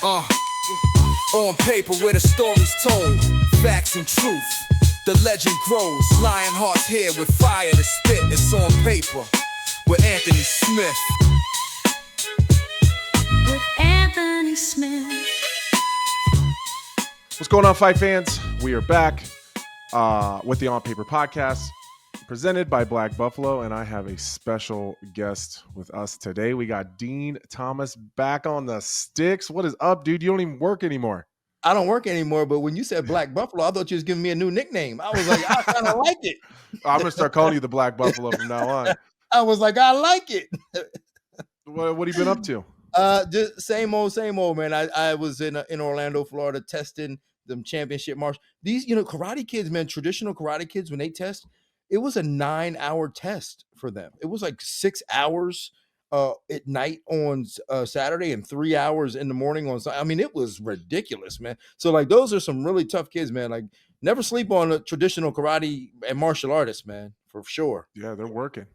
On paper where the story's told, facts and truth, the legend grows. Lionheart's here with fire to spit. It's on paper with Anthony Smith. With Anthony Smith. What's going on, fight fans? We are back with the On Paper podcast presented by Black Buffalo, and I have a special guest with us today. We got Dean Thomas back on the sticks. What is up, dude? You don't even work anymore. I don't work anymore, but when you said Black Buffalo, I thought you was giving me a new nickname. I was like, I kind of like it. I'm gonna start calling you the Black Buffalo from now on. I was like, I like it. What have you been up to? Just same old, man. I was in Orlando, Florida, testing them championship marks. These, karate kids, man, traditional karate kids, when they test, it was a 9-hour test for them. It was like 6 hours at night on Saturday and 3 hours in the morning on Sunday. I mean, it was ridiculous, man. So like, those are some really tough kids, man. Like, never sleep on a traditional karate and martial artists, man, for sure. Yeah, they're working.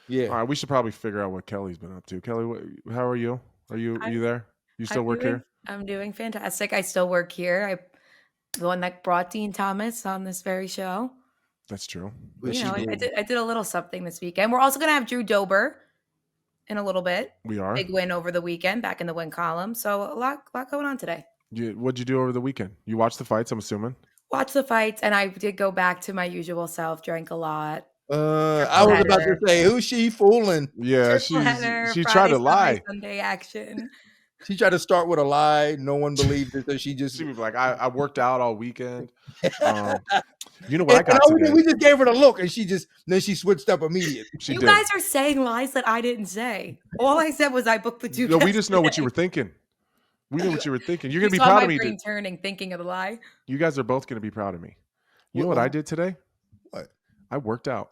Yeah. All right, we should probably figure out what Kelly's been up to. Kelly, how are you? Are you there? You still work here? I'm doing fantastic. I still work here. I'm the one that brought Dean Thomas on this very show. That's true. I did a little something this weekend. We're also going to have Drew Dober in a little bit. We are. Big win over the weekend, back in the win column. So a lot going on today. What'd you do over the weekend? You watched the fights, I'm assuming? Watched the fights, and I did go back to my usual self, drank a lot. I was about to say, who's she fooling? Yeah, she tried to lie. Sunday action. She tried to start with a lie. No one believed it. So she was like, I worked out all weekend. You know what I got today? We just gave her the look, and then she switched up immediately. You guys are saying lies that I didn't say. All I said was I booked the two. No, we just know what you were thinking. We knew what you were thinking. You're gonna be proud of me. Brain turning, thinking of the lie. You guys are both gonna be proud of me. You know what I did today? What? I worked out.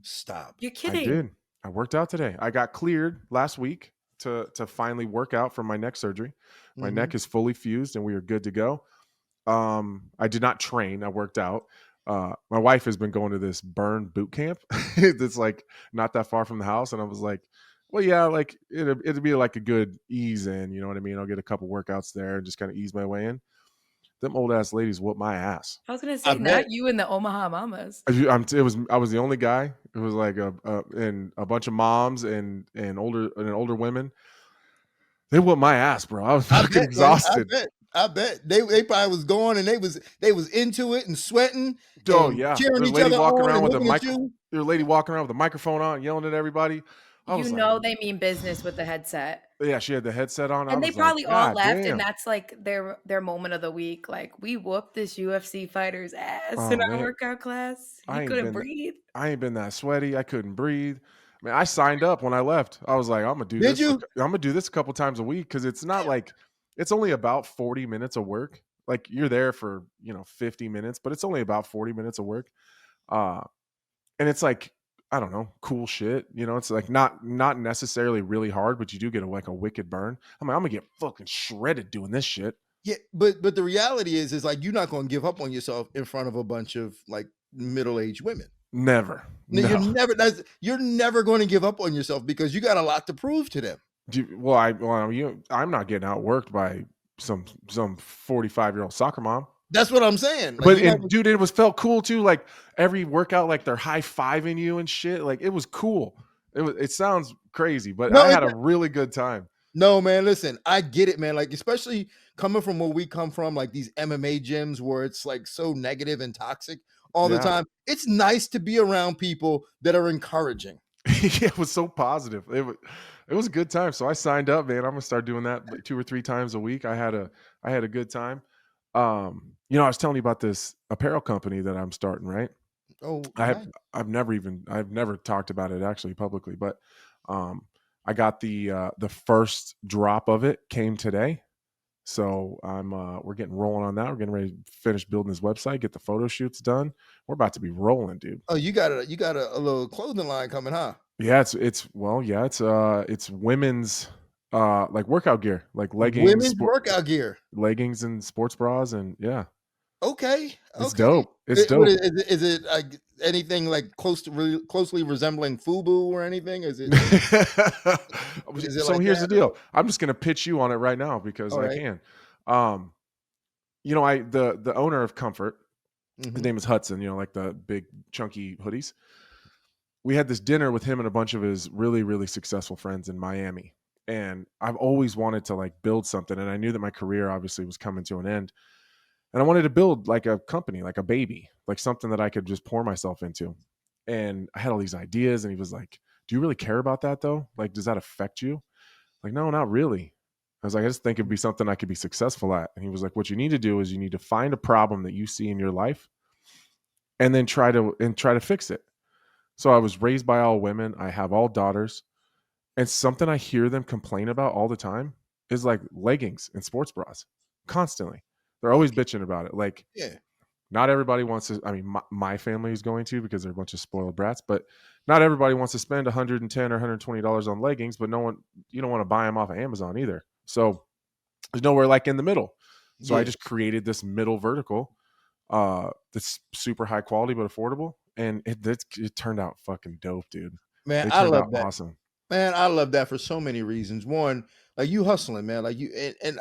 Stop. You're kidding. I did. I worked out today. I got cleared last week to finally work out for my neck surgery. My neck is fully fused and we are good to go. I did not train. I worked out. My wife has been going to this burn boot camp that's like not that far from the house. And I was like, well, yeah, like it'd be like a good ease in, you know what I mean? I'll get a couple workouts there and just kind of ease my way in. Them old ass ladies whooped my ass. I was gonna say, not you and the Omaha mamas. I was the only guy. It was like and a bunch of moms and older women. They whooped my ass, bro. I was fucking exhausted. I bet they probably was going and they was into it and sweating. Oh yeah, cheering there's each a lady other walking on around with a looking at you. There's a lady walking around with a microphone on, yelling at everybody. They mean business with the headset. Yeah, she had the headset on. And they probably all left, and that's like their moment of the week. Like, we whooped this UFC fighter's ass in our workout class. He couldn't breathe. I ain't been that sweaty. I couldn't breathe. I mean, I signed up when I left. I was like, I'm gonna do this. I'm gonna do this a couple times a week because it's not like it's only about 40 minutes of work. Like, you're there for 50 minutes, but it's only about 40 minutes of work. And it's like, I don't know, cool shit. It's like not necessarily really hard, but you do get a wicked burn. I'm gonna get fucking shredded doing this shit. Yeah, but the reality is like, you're not gonna give up on yourself in front of a bunch of like middle-aged women. Never. No. You're never going to give up on yourself because you got a lot to prove to them. I'm not getting outworked by some 45-year-old soccer mom. That's what I'm saying. Like, dude, it felt cool too. Like, every workout, like, they're high-fiving you and shit. Like, it was cool. It sounds crazy, but I had a really good time. No, man, listen, I get it, man. Like, especially coming from where we come from, like these MMA gyms where it's like so negative and toxic all the time. It's nice to be around people that are encouraging. Yeah, it was so positive. It was a good time. So I signed up, man. I'm gonna start doing that like 2 or 3 times a week. I had a good time. I was telling you about this apparel company that I'm starting, right? Oh, I've never talked about it actually publicly, but I got the first drop of it came today. So we're getting rolling on that. We're getting ready to finish building this website, get the photo shoots done. We're about to be rolling, dude. Oh, you got a little clothing line coming, huh? Yeah, it's women's like workout gear, like leggings, women's workout gear, leggings and sports bras, and yeah. Okay. It's dope. It's dope. Is it like anything like closely resembling FUBU or anything? Is it? So like here's the deal. I'm just gonna pitch you on it right now because I can. You know, the owner of Comfort, Mm-hmm. his name is Hudson, you know, like the big chunky hoodies. We had this dinner with him and a bunch of his really, really successful friends in Miami. And I've always wanted to like build something. And I knew that my career obviously was coming to an end. And I wanted to build like a company, like a baby, like something that I could just pour myself into. And I had all these ideas. And he was like, do you really care about that though? Like, does that affect you? Like, no, not really. I was like, I just think it'd be something I could be successful at. And he was like, what you need to do is you need to find a problem that you see in your life and then try to fix it. So I was raised by all women. I have all daughters. And something I hear them complain about all the time is like leggings and sports bras constantly. They're always bitching about it. Like, Yeah. not everybody wants to, I mean, my family is going to because they're a bunch of spoiled brats, but not everybody wants to spend $110 or $120 on leggings, but you don't want to buy them off of Amazon either. So there's nowhere like in the middle. So I just created this middle vertical that's super high quality but affordable. And it turned out fucking dope, dude. Man, I love that. Awesome. Man, I love that for so many reasons. One, like you hustling, man. Like you and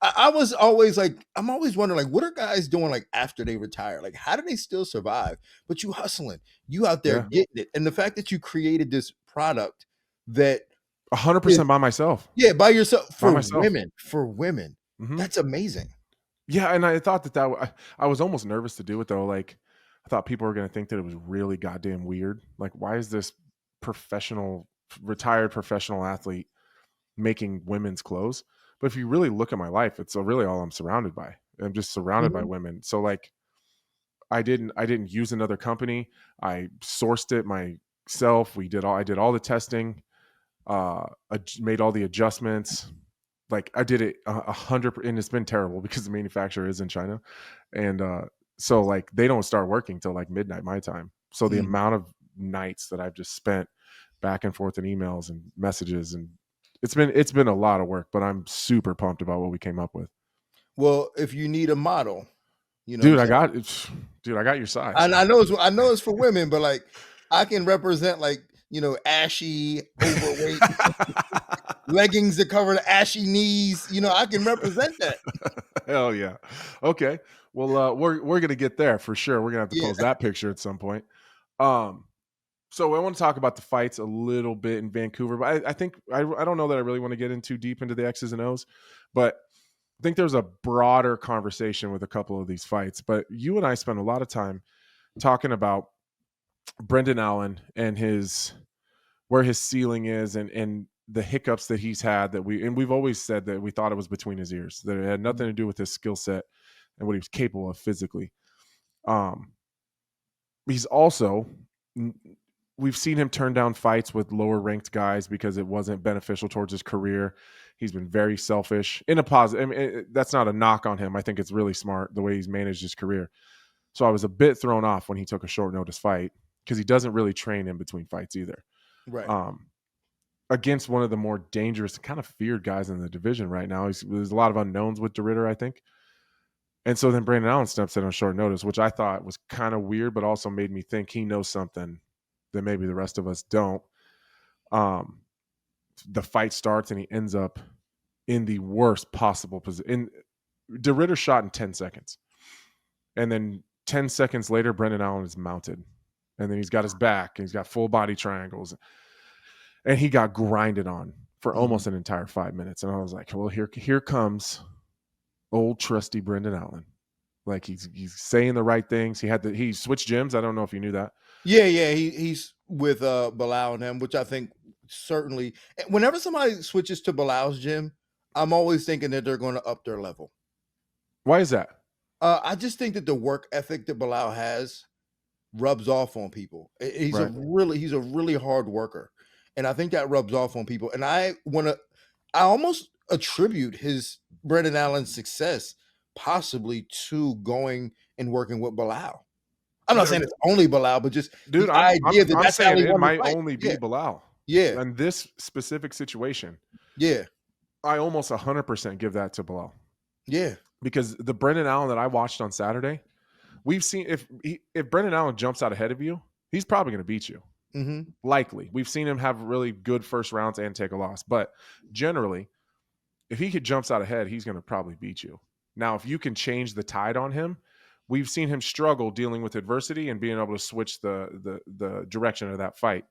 I was always like, I'm always wondering, like, what are guys doing like after they retire? Like, how do they still survive? But you hustling, you out there getting it. And the fact that you created this product that 100% by myself. Yeah, by yourself for women. For women. Mm-hmm. That's amazing. Yeah, and I thought that I was almost nervous to do it though. Like, I thought people were going to think that it was really goddamn weird. Like, why is this retired professional athlete making women's clothes? But if you really look at my life, it's really all I'm surrounded by. I'm just surrounded by women. So like, I didn't use another company. I sourced it myself. I did all the testing, made all the adjustments. Like, I did it 100%, and it's been terrible because the manufacturer is in China. And, so like they don't start working till like midnight my time. So the amount of nights that I've just spent back and forth in emails and messages, and it's been a lot of work, but I'm super pumped about what we came up with. Well, if you need a model, you know, dude, I got your size. I know it's for women, but like I can represent like, you know, ashy, overweight leggings that cover the ashy knees. You know, I can represent that. Hell yeah. Okay. Well, we're gonna get there for sure. We're gonna have to post that picture at some point. So I want to talk about the fights a little bit in Vancouver, but I think I don't know that I really want to get in too deep into the X's and O's, but I think there's a broader conversation with a couple of these fights. But you and I spent a lot of time talking about Brendan Allen and where his ceiling is and the hiccups that he's had we've always said that we thought it was between his ears, that it had nothing to do with his skill set and what he was capable of physically. He's also, we've seen him turn down fights with lower ranked guys because it wasn't beneficial towards his career. He's been very selfish in a positive. I mean, that's not a knock on him. I think it's really smart the way he's managed his career. So I was a bit thrown off when he took a short notice fight because he doesn't really train in between fights either. Right. Against one of the more dangerous, kind of feared guys in the division right now. There's a lot of unknowns with Ditter, I think. And so then Brendan Allen steps in on short notice, which I thought was kind of weird, but also made me think he knows something that maybe the rest of us don't. The fight starts and he ends up in the worst possible position. De Ridder shot in 10 seconds. And then 10 seconds later, Brendan Allen is mounted. And then he's got his back and he's got full body triangles. And he got grinded on for almost an entire 5 minutes. And I was like, well, here comes old trusty Brendan Allen. Like he's saying the right things. He switched gyms. I don't know if you knew that. Yeah. He's with Bilal and him, which I think certainly whenever somebody switches to Bilal's gym, I'm always thinking that they're going to up their level. Why is that? I just think that the work ethic that Bilal has rubs off on people. He's a really hard worker. And I think that rubs off on people. And I almost attribute his Brendan Allen's success possibly to going and working with Bilal. I'm not saying it's only Bilal, but just the idea that that's how it might only be Bilal. Yeah. In this specific situation. Yeah. I almost 100% give that to Bilal. Yeah. Because the Brendan Allen that I watched on Saturday, we've seen if Brendan Allen jumps out ahead of you, he's probably going to beat you. Mm-hmm. Likely. We've seen him have really good first rounds and take a loss. But generally, if he jumps out ahead, he's going to probably beat you. Now, if you can change the tide on him, we've seen him struggle dealing with adversity and being able to switch the direction of that fight.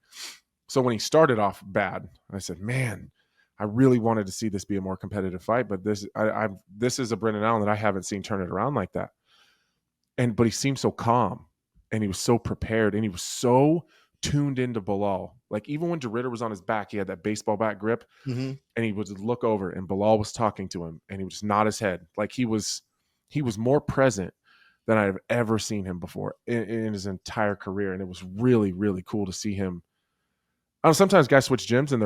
So when he started off bad, I said, man, I really wanted to see this be a more competitive fight, but this is a Brendan Allen that I haven't seen turn it around like that. But he seemed so calm, and he was so prepared, and he was so tuned into Bilal. Like, even when Ditter was on his back, he had that baseball bat grip, and he would look over, and Bilal was talking to him, and he would just nod his head. Like, he was more present than I've ever seen him before in his entire career. And it was really, really cool to see him. I know sometimes guys switch gyms, and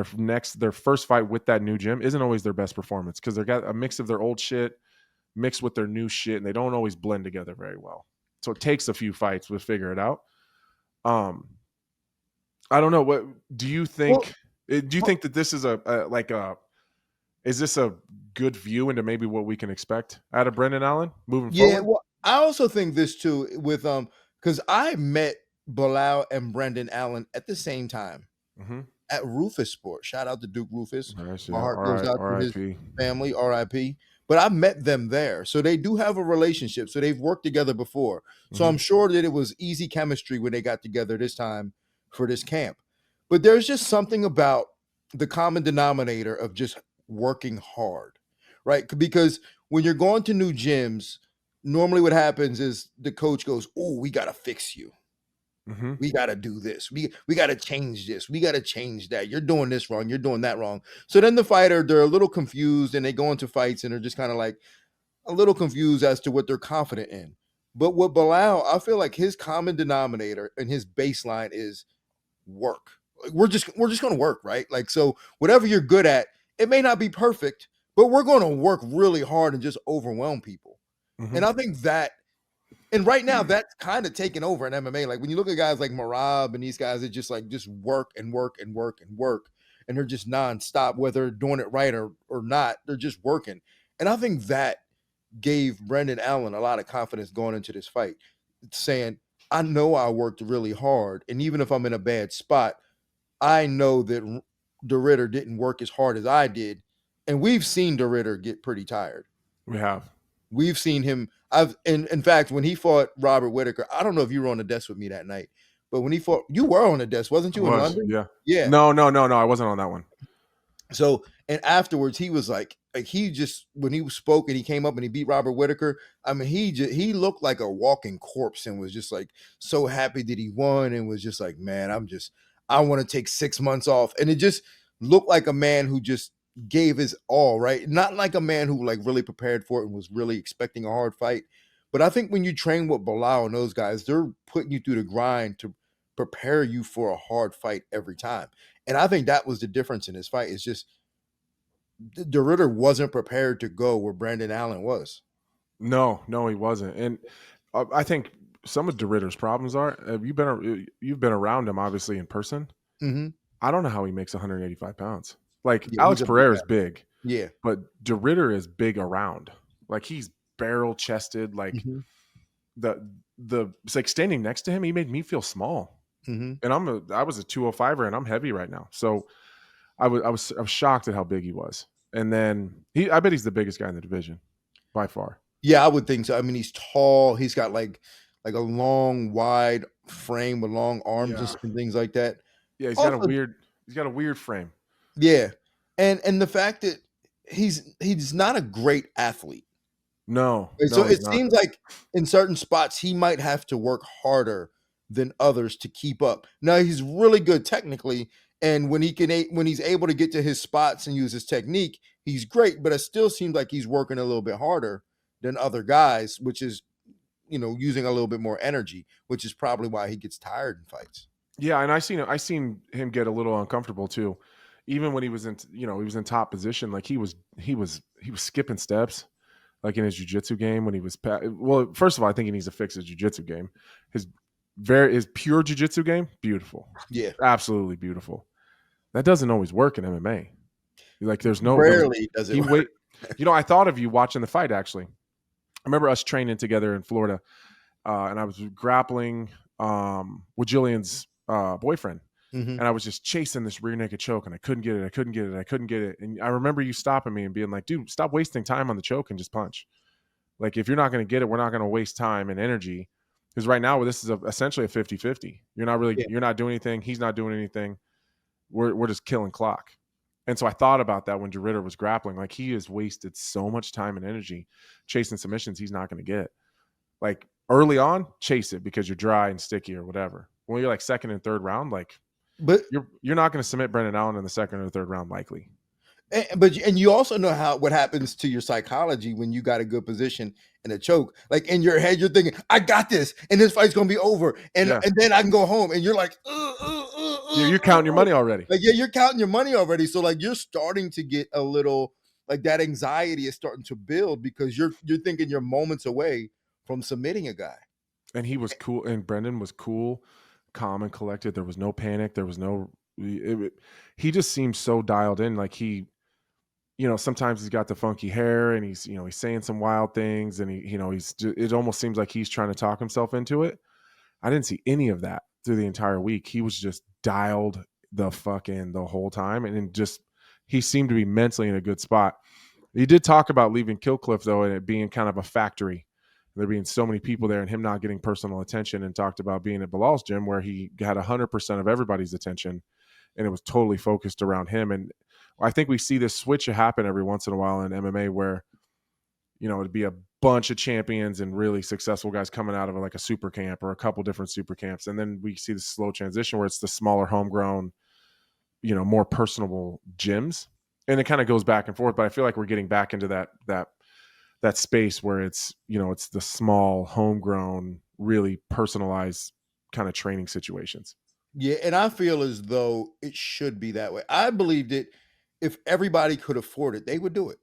their first fight with that new gym isn't always their best performance, because they've got a mix of their old shit mixed with their new shit, and they don't always blend together very well. So it takes a few fights to figure it out. I don't know. What do you think? Do you think that this is is this a good view into maybe what we can expect out of Brendan Allen moving forward? Yeah, well, I also think this too with because I met Bilal and Brendan Allen at the same time at Rufus Sport. Shout out to Duke Rufus. My heart goes out to his family, RIP. But I met them there. So they do have a relationship. So they've worked together before. So I'm sure that it was easy chemistry when they got together this time for this camp. But there's just something about the common denominator of just working hard, right? Because when you're going to new gyms, normally what happens is the coach goes, oh, we got to fix you. We got to do this. We got to change this. We got to change that. You're doing this wrong. You're doing that wrong. So then the fighter, they're a little confused, and they go into fights and they're just kind of like a little confused as to what they're confident in. But with Bilal, I feel like his common denominator and his baseline is work. We're just going to work, right? Like, so whatever you're good at, it may not be perfect, but we're going to work really hard and just overwhelm people. And I think that, and right now that's kind of taken over in MMA. Like when you look at guys like Marab and these guys that just work and work and work and work, and they're just nonstop, whether they're doing it right or not, they're just working. And I think that gave Brendan Allen a lot of confidence going into this fight, saying, I know I worked really hard, and even if I'm in a bad spot, I know that Ditter didn't work as hard as I did. And we've seen Ditter get pretty tired. We have. We've seen him. In fact, when he fought Robert Whittaker, I don't know if you were on the desk with me that night, but when he fought, you were on the desk, wasn't you, in London? Yeah. Yeah. No, I wasn't on that one. So, and afterwards, he was like he just, when he spoke and he came up and he beat Robert Whittaker, I mean, he looked like a walking corpse and was just like so happy that he won and was just like, man, I want to take 6 months off. And it just looked like a man who just gave his all, right? Not like a man who like really prepared for it and was really expecting a hard fight. But I think when you train with Bilal and those guys, they're putting you through the grind to prepare you for a hard fight every time. And I think that was the difference in this fight. It's just Ditter wasn't prepared to go where Brendan Allen was. No, he wasn't. And I think some of Ditter's problems are, you've been around him obviously in person. I don't know how he makes 185 pounds. Like Alex Pereira is big, but Ditter is big around. Like he's barrel chested. Like it's like standing next to him, he made me feel small. And I was a 205er, and I'm heavy right now. So I was shocked at how big he was. And then I bet he's the biggest guy in the division by far. Yeah, I would think so. I mean, he's tall. He's got like a long, wide frame with long arms and things like that. Yeah, he's got a weird frame. Yeah. And the fact that he's not a great athlete. No. So it seems like in certain spots he might have to work harder than others to keep up. Now he's really good technically, and when he's able to get to his spots and use his technique, he's great, but it still seems like he's working a little bit harder than other guys, which is, using a little bit more energy, which is probably why he gets tired in fights. Yeah, and I seen him get a little uncomfortable too. Even when he was in top position, like he was skipping steps, like in his jiu-jitsu game when he was first of all, I think he needs to fix his jiu-jitsu game. His pure jiu-jitsu game, beautiful. Yeah. Absolutely beautiful. That doesn't always work in MMA. Like rarely does it work. I thought of you watching the fight actually. I remember us training together in Florida, and I was grappling with Jillian's boyfriend. And I was just chasing this rear naked choke, and I couldn't get it. And I remember you stopping me and being like, dude, stop wasting time on the choke and just punch. Like, if you're not going to get it, we're not going to waste time and energy. Because right now, this is essentially a 50-50. You're not doing anything. He's not doing anything. We're just killing clock. And so I thought about that when Ditter was grappling. Like, he has wasted so much time and energy chasing submissions he's not going to get. Like, early on, chase it because you're dry and sticky or whatever. When you're like second and third round, like, but you're not going to submit Brendan Allen in the second or third round, likely. But you also know what happens to your psychology when you got a good position in a choke. Like, in your head, you're thinking, I got this, and this fight's gonna be over, and then I can go home. And you're like, you're counting your money already. Like, you're counting your money already. So like, you're starting to get a little, like, that anxiety is starting to build because you're thinking you're moments away from submitting a guy. And he was cool, and Brendan was cool, calm and collected. There was no panic. There was no. He just seemed so dialed in. Like, he. Sometimes he's got the funky hair and he's saying some wild things, and it almost seems like he's trying to talk himself into it. I didn't see any of that through the entire week. He was just dialed the whole time. And he seemed to be mentally in a good spot. He did talk about leaving Killcliff though, and it being kind of a factory, there being so many people there and him not getting personal attention, and talked about being at Bilal's gym where he had 100% of everybody's attention and it was totally focused around him. And I think we see this switch happen every once in a while in MMA where, it'd be a bunch of champions and really successful guys coming out of like a super camp or a couple different super camps. And then we see the slow transition where it's the smaller homegrown, more personable gyms. And it kind of goes back and forth, but I feel like we're getting back into that space where it's, it's the small homegrown, really personalized kind of training situations. Yeah. And I feel as though it should be that way. I believed it. If everybody could afford it, they would do it.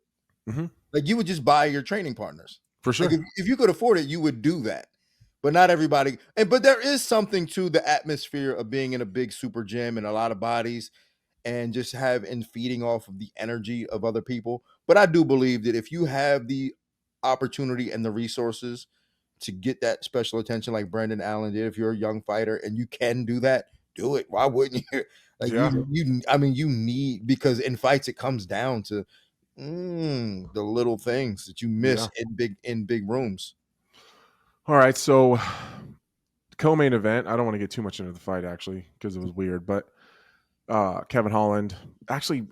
Mm-hmm. Like, you would just buy your training partners. For sure. Like, if you could afford it, you would do that. But not everybody. But there is something to the atmosphere of being in a big super gym and a lot of bodies and just feeding off of the energy of other people. But I do believe that if you have the opportunity and the resources to get that special attention like Brendan Allen did, if you're a young fighter and you can do that, do it. Why wouldn't you? Like, you need, because in fights it comes down to the little things that you miss in big rooms. All right, so co-main event. I don't want to get too much into the fight actually because it was weird, but Kevin Holland actually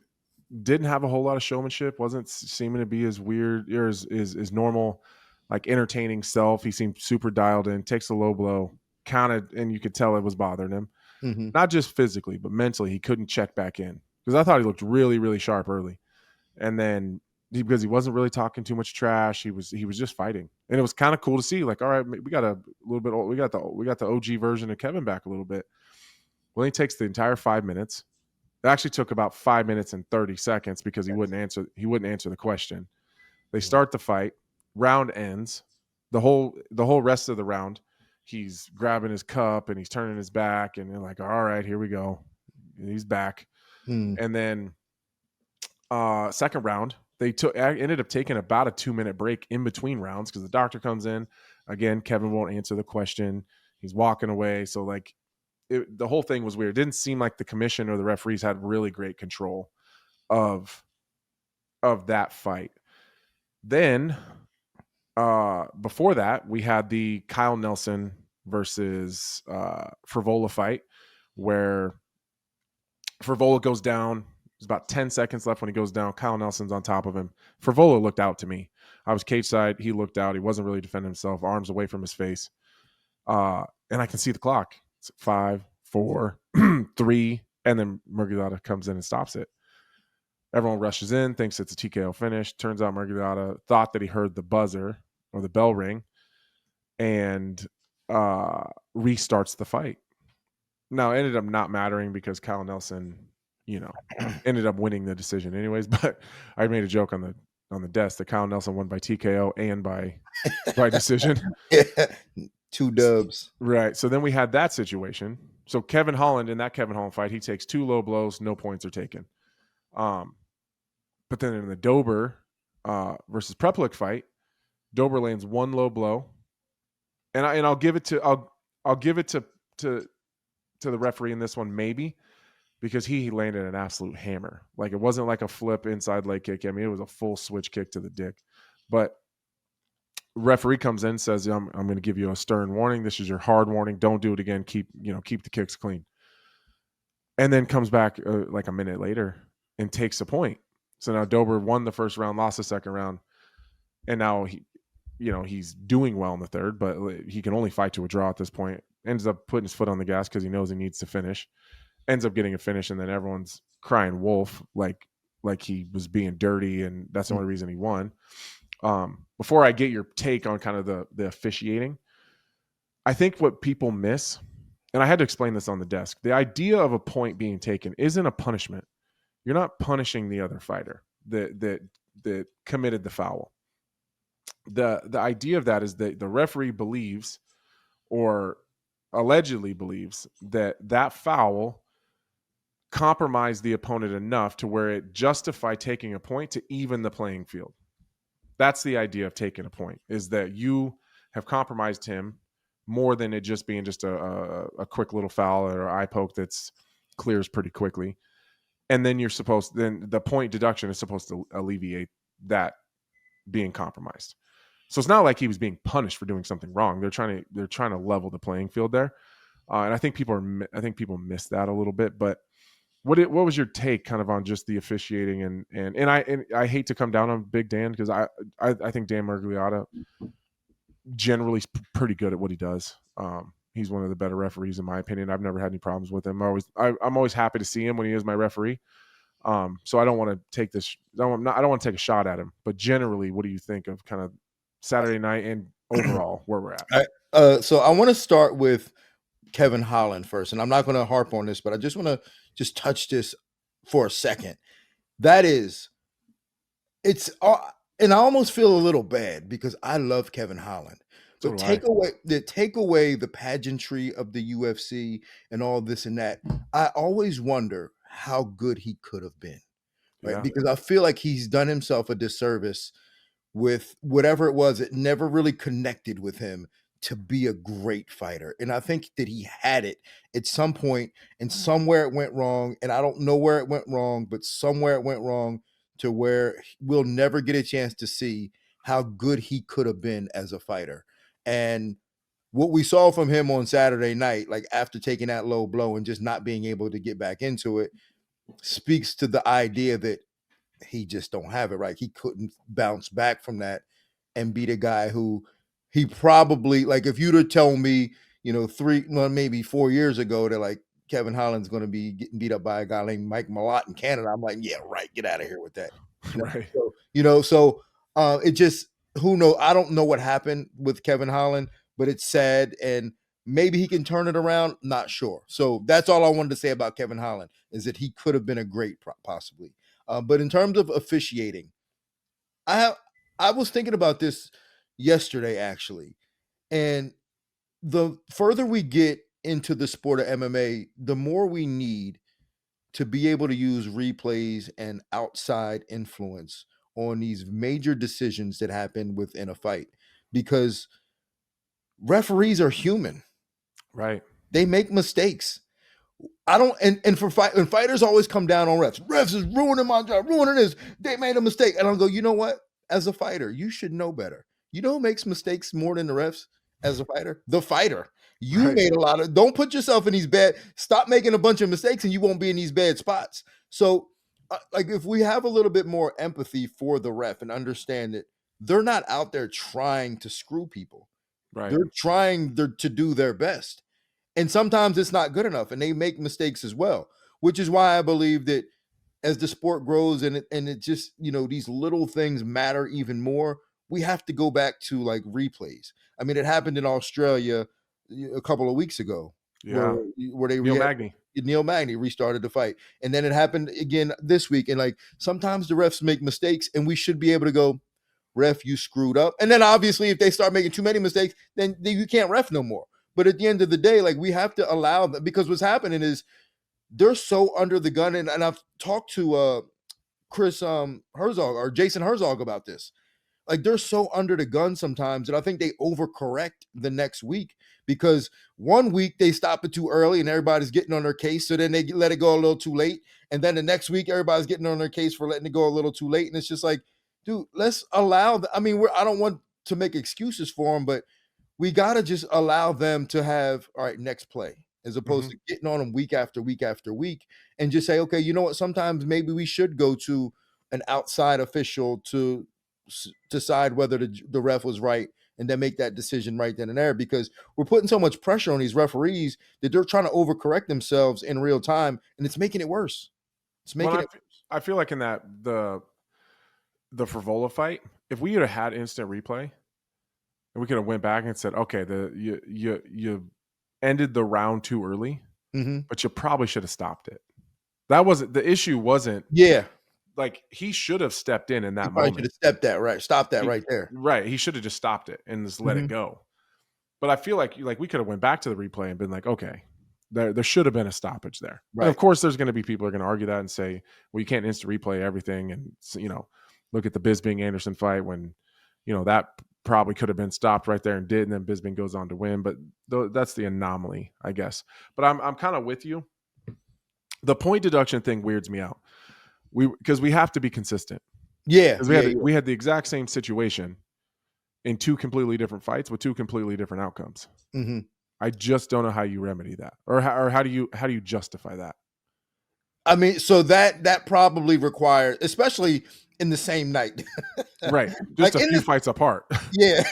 didn't have a whole lot of showmanship. Wasn't seeming to be as weird or as normal, like entertaining self. He seemed super dialed in. Takes a low blow, counted, and you could tell it was bothering him. Mm-hmm. Not just physically, but mentally, he couldn't check back in because I thought he looked really, really sharp early, and then because he wasn't really talking too much trash, he was just fighting, and it was kind of cool to see. Like, all right, we got a little bit, we got the OG version of Kevin back a little bit. Well, he takes the entire 5 minutes. It actually took about 5 minutes and 30 seconds because he wouldn't answer the question. They start the fight, round ends, the whole rest of the round. He's grabbing his cup and he's turning his back, and they're like, all right, here we go. And he's back. And then second round, they ended up taking about a 2-minute break in between rounds because the doctor comes in. Again, Kevin won't answer the question. He's walking away. So like the whole thing was weird. It didn't seem like the commission or the referees had really great control of that fight. Then before that, we had the Kyle Nelson versus Frivola fight where Frivola goes down. There's about 10 seconds left when he goes down. Kyle Nelson's on top of him. Frivola looked out to me. I was cage side. He looked out. He wasn't really defending himself. Arms away from his face. And I can see the clock. It's 5, 4, 3. And then Murgulata comes in and stops it. Everyone rushes in, thinks it's a TKO finish. Turns out Murgulata thought that he heard the buzzer or the bell ring and restarts the fight. Now, it ended up not mattering because Kyle Nelson, ended up winning the decision anyways. But I made a joke on the desk that Kyle Nelson won by TKO and by decision. 2 dubs. Right. So then we had that situation. So Kevin Holland, in that Kevin Holland fight, he takes 2 low blows, no points are taken. But then in the Dober versus Preplik fight, Dober lands 1 low blow, and I'll give it to the referee in this one maybe because he landed an absolute hammer. Like, it wasn't like a flip inside leg kick. I mean, it was a full switch kick to the dick. But referee comes in, says, I'm going to give you a stern warning. This is your hard warning. Don't do it again. Keep the kicks clean. And then comes back like a minute later and takes a point. So now Dober won the first round, lost the second round. And now he's doing well in the third, but he can only fight to a draw at this point. Ends up putting his foot on the gas because he knows he needs to finish. Ends up getting a finish, and then everyone's crying wolf like he was being dirty, and that's the only reason he won. Before I get your take on kind of the officiating, I think what people miss, and I had to explain this on the desk, the idea of a point being taken isn't a punishment. You're not punishing the other fighter that committed the foul. The idea of that is that the referee believes, or allegedly believes, that foul compromised the opponent enough to where it justified taking a point to even the playing field. That's the idea of taking a point, is that you have compromised him more than it just being just a quick little foul or eye poke that's clears pretty quickly. And then then the point deduction is supposed to alleviate that being compromised. So it's not like he was being punished for doing something wrong. They're trying to level the playing field there. And I think people miss that a little bit, but what was your take kind of on just the officiating and I hate to come down on Big Dan, because I think Dan Miragliotta generally is pretty good at what he does. He's one of the better referees in my opinion. I've never had any problems with him. I'm always happy to see him when he is my referee. So I don't want to take this. I don't want to take a shot at him, but generally, what do you think of kind of Saturday night and overall where we're at? So I want to start with Kevin Holland first, and I'm not going to harp on this, but I just want to touch this for a second. That is, and I almost feel a little bad because I love Kevin Holland. So take away the pageantry of the UFC and all this and that. I always wonder how good he could have been, right? Yeah. Because I feel like he's done himself a disservice with whatever it was. It never really connected with him to be a great fighter. And I think that he had it at some point, and somewhere it went wrong. And I don't know where it went wrong, but somewhere it went wrong to where we'll never get a chance to see how good he could have been as a fighter. And what we saw from him on Saturday night, like after taking that low blow and just not being able to get back into it, speaks to the idea that he just don't have it right. He couldn't bounce back from that and beat a guy who he probably, like, if you'd have told me, maybe 4 years ago that like Kevin Holland's going to be getting beat up by a guy named Mike Malott in Canada, I'm like, yeah, right. Get out of here with that. Right. So it just, who knows? I don't know what happened with Kevin Holland, but it's sad, and maybe he can turn it around. Not sure. So that's all I wanted to say about Kevin Holland, is that he could have been a great possibly. But in terms of officiating, I was thinking about this yesterday, actually. And the further we get into the sport of MMA, the more we need to be able to use replays and outside influence on these major decisions that happen within a fight, because referees are human. Right. They make mistakes. And fighters always come down on refs. Refs is ruining my job, ruining this. They made a mistake. And I'll go, you know what? As a fighter, you should know better. You know who makes mistakes more than the refs as a fighter? The fighter. You made a lot of, don't put yourself in these stop making a bunch of mistakes and you won't be in these bad spots. So like, if we have a little bit more empathy for the ref and understand that they're not out there trying to screw people. Right. They're trying to do their best. And sometimes it's not good enough, and they make mistakes as well, which is why I believe that as the sport grows and it just, these little things matter even more, we have to go back to like replays. I mean, it happened in Australia a couple of weeks ago. Yeah. Where Neil Magny restarted the fight. And then it happened again this week. And like, sometimes the refs make mistakes, and we should be able to go, ref, you screwed up. And then obviously if they start making too many mistakes, then you can't ref no more. But at the end of the day, like, we have to allow them, because what's happening is they're so under the gun. And I've talked to Chris Herzog or Jason Herzog about this. like they're so under the gun sometimes that I think they overcorrect the next week, because one week they stop it too early and everybody's getting on their case, so then they let it go a little too late, and then the next week everybody's getting on their case for letting it go a little too late, and it's just like, dude, let's allow I mean, I don't want to make excuses for them, but we got to just allow them to have, all right, next play, as opposed to getting on them week after week after week, and just say, okay, you know what, sometimes maybe we should go to an outside official to decide whether the ref was right, and then make that decision right then and there, because we're putting so much pressure on these referees that they're trying to overcorrect themselves in real time, and it's making it worse. It's making it worse. I feel like in that the Frivola fight, if we had had instant replay and we could have went back and said, okay, you ended the round too early, but you probably should have stopped it. That wasn't the issue. Wasn't like he should have stepped in that moment. Should have stepped that right, stopped that right there. Right, he should have just stopped it and just let it go. But I feel like we could have went back to the replay and been like, okay, there should have been a stoppage there. Right. And of course, there's going to be people who are going to argue that and say, well, you can't instant replay everything, and look at the Bisping Anderson fight when that probably could have been stopped right there and did, and then Bisping goes on to win. But that's the anomaly, I guess. But I'm kind of with you. The point deduction thing weirds me out. Because we have to be consistent. Yeah. We had the exact same situation in two completely different fights with two completely different outcomes. I just don't know how you remedy that, or how do you justify that? I mean, so that probably requires, especially in the same night, right? Just like a few fights apart. Yeah,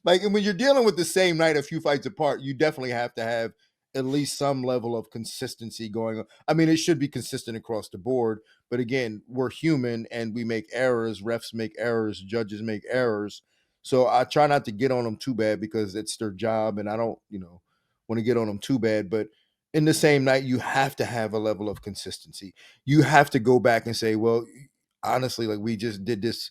like when you're dealing with the same night, a few fights apart, you definitely have to have at least some level of consistency going on. I mean, it should be consistent across the board, but again, we're human and we make errors. Refs make errors, judges make errors. So I try not to get on them too bad, because it's their job, and I don't, want to get on them too bad. But in the same night, you have to have a level of consistency. You have to go back and say, well, honestly, like we just did this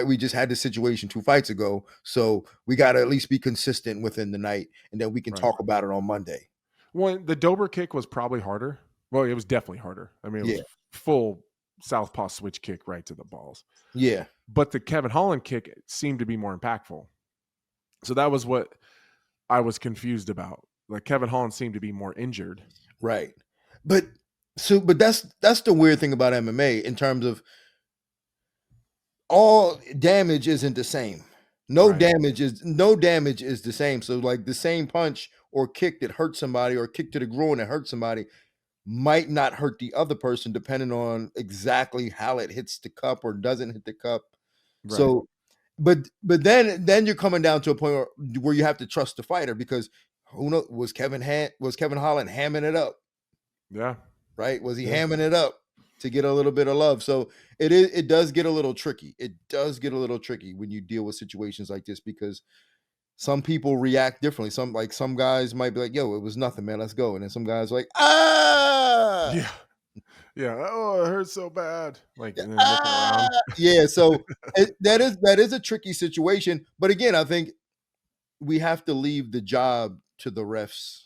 we just had this situation 2 fights ago, so we got to at least be consistent within the night, and then we can talk about it on Monday. Well, the Dober kick was probably harder. Well, it was definitely harder. I mean, it was full southpaw switch kick right to the balls. Yeah. But the Kevin Holland kick seemed to be more impactful. So that was what I was confused about. Like Kevin Holland seemed to be more injured. Right. But that's the weird thing about MMA in terms of all damage isn't the same. No damage is the same. So like the same punch or kick that hurt somebody, or kick to the groin that hurt somebody, might not hurt the other person depending on exactly how it hits the cup or doesn't hit the cup. Right. So, but then you're coming down to a point where you have to trust the fighter, because who knows, was Kevin Holland hamming it up? Yeah. Right. Was he hamming it up to get a little bit of love? So it does get a little tricky. It does get a little tricky when you deal with situations like this, because some people react differently. Some guys might be like, yo, it was nothing, man, let's go. And then some guys are like, yeah. Oh, it hurts so bad. Like, and then looking around. Yeah. So that is a tricky situation. But again, I think we have to leave the job to the refs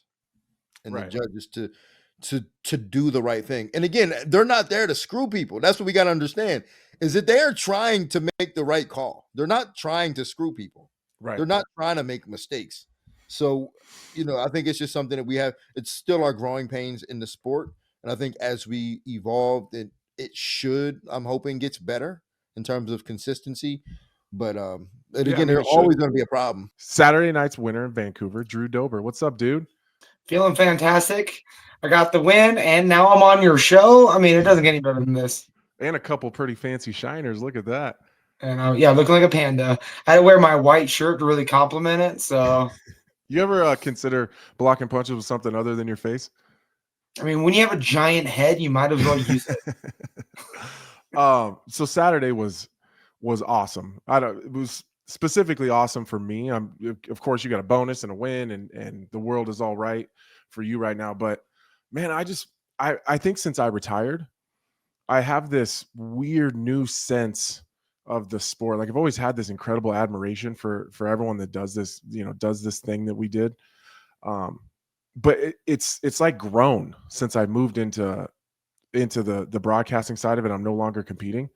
and the judges to do the right thing. And again, they're not there to screw people. That's what we got to understand, is that they're trying to make the right call. They're not trying to screw people. Right. They're not trying to make mistakes. So, I think it's just something that it's still our growing pains in the sport. And I think as we evolve, it should, I'm hoping, gets better in terms of consistency. But again, there's always going to be a problem. Saturday night's winner in Vancouver, Drew Dober. What's up, dude? Feeling fantastic. I got the win, and now I'm on your show. I mean, it doesn't get any better than this. And a couple pretty fancy shiners. Look at that. And looking like a panda. I had to wear my white shirt to really compliment it. So, you ever consider blocking punches with something other than your face? I mean, when you have a giant head, you might as well use it. So Saturday was awesome. It was specifically awesome for me. Of course, you got a bonus and a win, and the world is all right for you right now. But man, I think since I retired, I have this weird new sense of the sport. Like I've always had this incredible admiration for everyone that does this, does this thing that we did. But it's like grown since I moved into the broadcasting side of it. I'm no longer competing.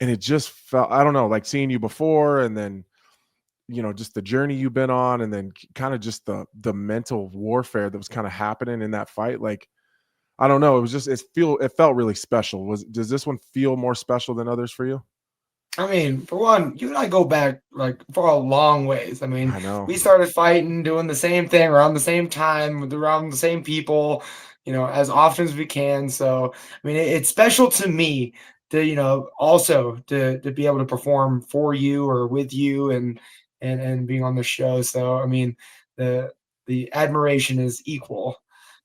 And it just felt, I don't know, like seeing you before, and then, you know, just the journey you've been on, and then kind of just the mental warfare that was kind of happening in that fight. Like, I don't know. It was just, it felt really special. Does this one feel more special than others for you? I mean, for one, you and I go back like for a long ways. I mean, I know. we started fighting, doing the same thing around the same time, around the same people, you know, as often as we can. So, I mean, it's special to me to, you know, also to be able to perform for you or with you and being on the show. So, I mean, the admiration is equal.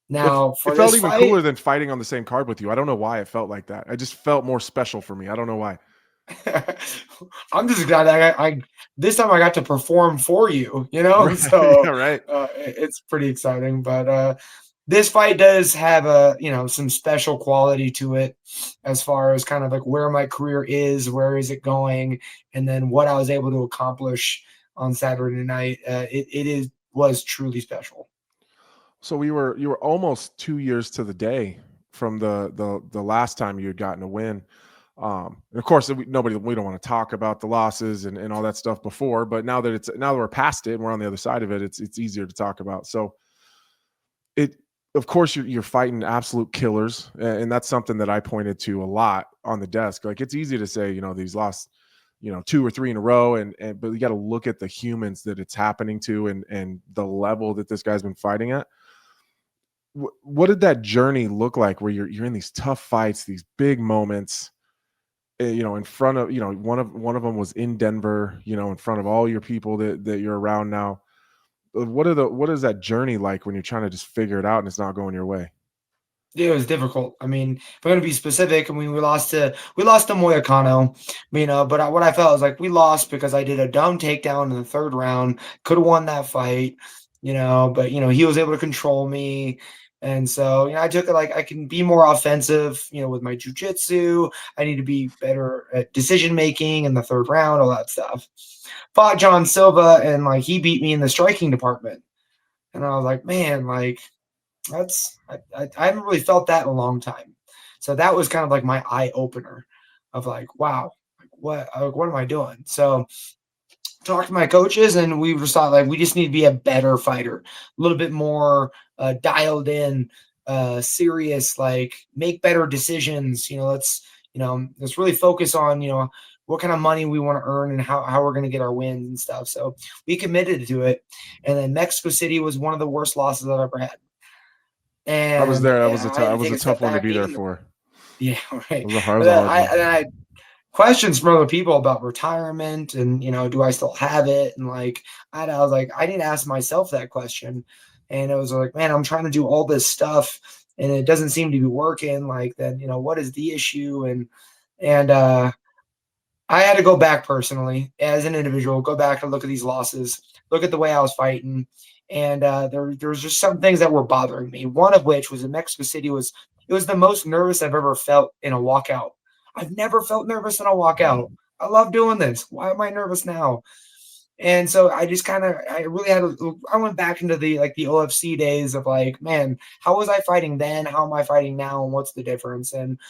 Now, It for felt this even fight, cooler than fighting on the same card with you. I don't know why it felt like that. I just felt more special for me. I don't know why. I'm just glad that I this time I got to perform for you, you know? Right. So Yeah, right. it's pretty exciting. But this fight does have a, you know, some special quality to it as far as kind of like where my career is, where is it going, and then what I was able to accomplish on Saturday night. It was truly special. So you were almost 2 years to the day from the last time you had gotten a win. And of course, we don't want to talk about the losses and all that stuff before, but now that we're past it and we're on the other side of it, it's easier to talk about. So of course you're fighting absolute killers, and that's something that I pointed to a lot on the desk. Like, it's easy to say, you know, these lost, you know, 2 or 3 in a row, but you got to look at the humans that it's happening to, and the level that this guy's been fighting at. What did that journey look like, where you're in these tough fights, these big moments, you know, in front of, you know, one of them was in Denver, you know, in front of all your people that you're around now. What is that journey like when you're trying to just figure it out and it's not going your way? It was difficult. I mean, if I'm going to be specific, I mean, we lost to Moyacano, you know, but what I felt was like we lost because I did a dumb takedown in the third round, could have won that fight, you know, but, you know, he was able to control me. And so, you know, I took it like I can be more offensive, you know, with my jujitsu. I need to be better at decision making in the third round, all that stuff. Fought John Silva, and like he beat me in the striking department. And I was like, man, like, I haven't really felt that in a long time. So that was kind of like my eye opener of like, wow, what am I doing? So talked to my coaches, and we just thought like we just need to be a better fighter, a little bit more dialed in, serious, like make better decisions. Let's really focus on, you know, what kind of money we want to earn and how we're going to get our wins and stuff. So we committed to it. And then Mexico City was one of the worst losses I've ever had. I was And there. That I was had to take a a step tough one to back. be there for. Yeah, right. It was a And hard then one. I had questions from other people about retirement and, you know, do I still have it? And like, I was like, I didn't ask myself that question. And it was like, man, I'm trying to do all this stuff and it doesn't seem to be working. Like, then, you know, what is the issue? And I had to go back personally as an individual, go back and look at these losses, look at the way I was fighting. And there was just some things that were bothering me. One of which was in Mexico City it was the most nervous I've ever felt in a walkout. I've never felt nervous in a walkout. I love doing this. Why am I nervous now? And so I just I really I went back into the OFC days of like, man, how was I fighting then? How am I fighting now? And what's the difference? And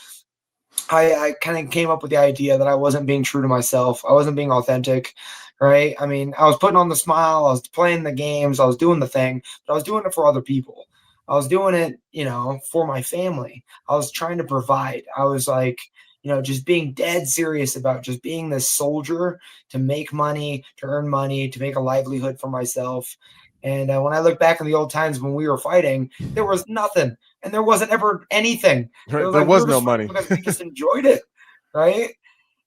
I kind of came up with the idea that I wasn't being true to myself. I wasn't being authentic, right? I mean, I was putting on the smile, I was playing the games, I was doing the thing, but I was doing it for other people. I was doing it, you know, for my family. I was trying to provide. I was like, you know, just being dead serious about just being this soldier to make money, to earn money, to make a livelihood for myself. And when I look back on the old times when we were fighting, there was nothing, and there wasn't ever anything. It Right? was There like we was were no just fighting money. because we just enjoyed it, right?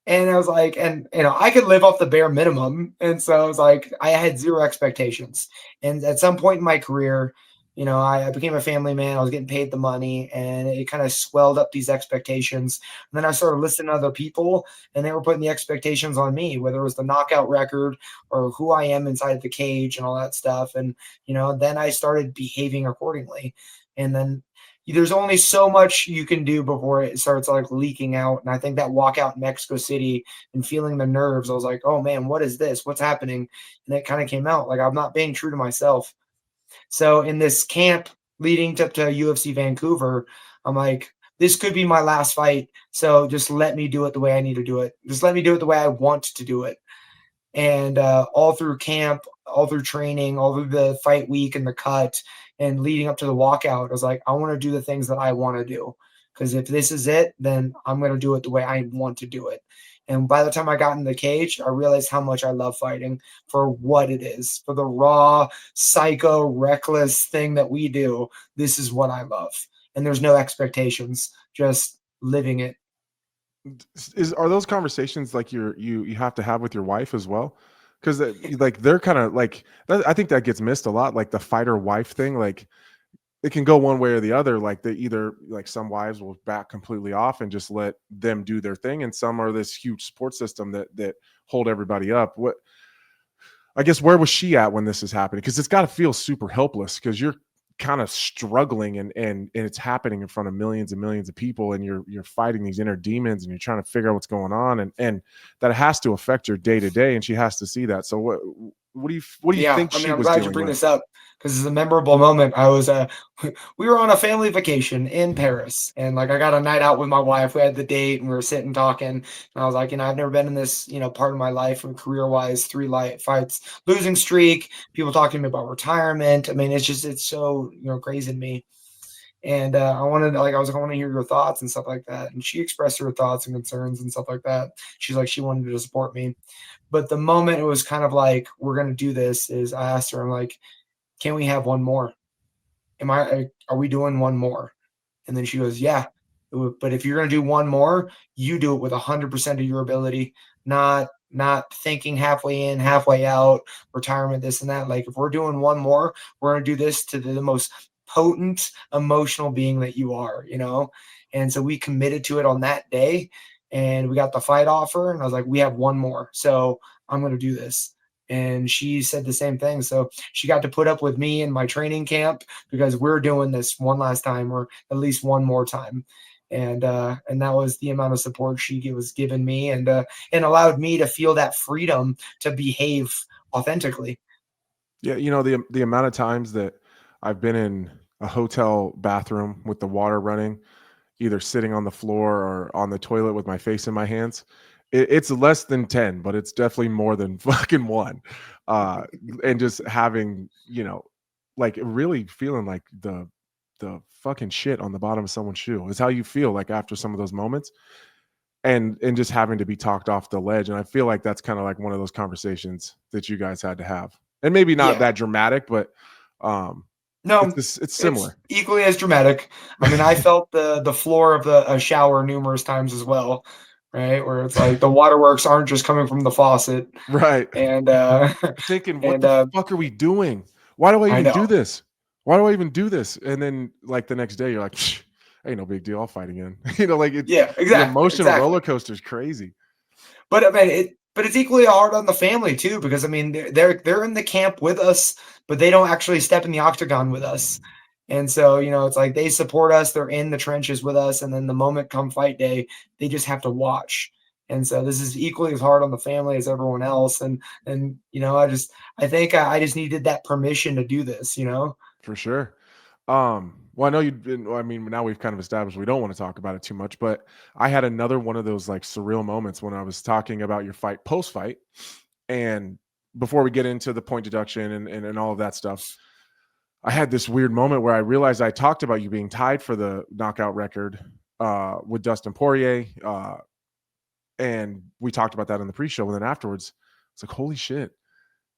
And I was like, and you know, I could live off the bare minimum, and so I was like, I had zero expectations. And at some point in my career, you know, I became a family man. I was getting paid the money, and it kind of swelled up these expectations. And then I started listening to other people, and they were putting the expectations on me, whether it was the knockout record or who I am inside the cage and all that stuff. And, you know, then I started behaving accordingly. And then there's only so much you can do before it starts like leaking out. And I think that walkout in Mexico City and feeling the nerves, I was like, oh man, what is this? What's happening? And it kind of came out like I'm not being true to myself. So in this camp leading up to UFC Vancouver, I'm like, this could be my last fight. So just let me do it the way I need to do it. Just let me do it the way I want to do it. And all through camp, all through training, all through the fight week and the cut and leading up to the walkout, I was like, I want to do the things that I want to do. Because if this is it, then I'm going to do it the way I want to do it. And by the time I got in the cage, I realized how much I love fighting for what it is, for the raw, psycho, reckless thing that we do. This is what I love. And there's no expectations, just living it. Are those conversations like you have to have with your wife as well? Because like they're kind of like I think that gets missed a lot, like the fighter wife thing. Like it can go one way or the other. Like they either, like some wives will back completely off and just let them do their thing, and some are this huge support system that hold everybody up. What, I guess, where was she at when this is happening? Because it's got to feel super helpless because you're kind of struggling and it's happening in front of millions and millions of people, and you're fighting these inner demons and you're trying to figure out what's going on, and that has to affect your day to day, and she has to see that. So what do you think she was dealing with? I'm glad you bring this up because it's a memorable moment. I was we were on a family vacation in Paris, and like I got a night out with my wife. We had the date and we were sitting talking, and I was like, I've never been in this, part of my life and career-wise, 3 fights, losing streak, people talking to me about retirement. I mean, it's so, crazy to me. And I want to hear your thoughts and stuff like that. And she expressed her thoughts and concerns and stuff like that. She's like, she wanted to support me. But the moment it was kind of like, we're going to do this, is I asked her, I'm like, can we have one more? Are we doing one more? And then she goes, yeah. But if you're going to do one more, you do it with 100% of your ability, not thinking halfway in, halfway out, retirement, this and that. Like, if we're doing one more, we're going to do this to the most potent emotional being that you are, And so we committed to it on that day, and we got the fight offer, and I was like, we have one more, so I'm going to do this. And she said the same thing. So she got to put up with me in my training camp because we're doing this one last time, or at least one more time. And that was the amount of support she was giving me, and allowed me to feel that freedom to behave authentically. Yeah. The amount of times that I've been in a hotel bathroom with the water running, either sitting on the floor or on the toilet with my face in my hands, it's less than 10, but it's definitely more than fucking 1. And just having, like really feeling like the fucking shit on the bottom of someone's shoe is how you feel like after some of those moments, and just having to be talked off the ledge. And I feel like that's kind of like one of those conversations that you guys had to have, and maybe not that dramatic, but no, it's similar. It's equally as dramatic. I mean, I felt the floor of a shower numerous times as well, right? Where it's like the waterworks aren't just coming from the faucet. Right. And thinking, what the fuck are we doing? Why do I even do this? Why do I even do this? And then like the next day you're like, ain't no big deal, I'll fight again. Like it's, exactly. The emotional roller coaster is crazy. But I mean, but it's equally hard on the family too, because I mean, they're in the camp with us, but they don't actually step in the octagon with us. And so, it's like they support us, they're in the trenches with us, and then the moment come fight day, they just have to watch. And so this is equally as hard on the family as everyone else. And I think I just needed that permission to do this, For sure. Well, I know now we've kind of established we don't want to talk about it too much, but I had another one of those like surreal moments when I was talking about your fight post-fight. And before we get into the point deduction and all of that stuff, I had this weird moment where I realized I talked about you being tied for the knockout record with Dustin Poirier. And we talked about that in the pre-show. And then afterwards, it's like, holy shit.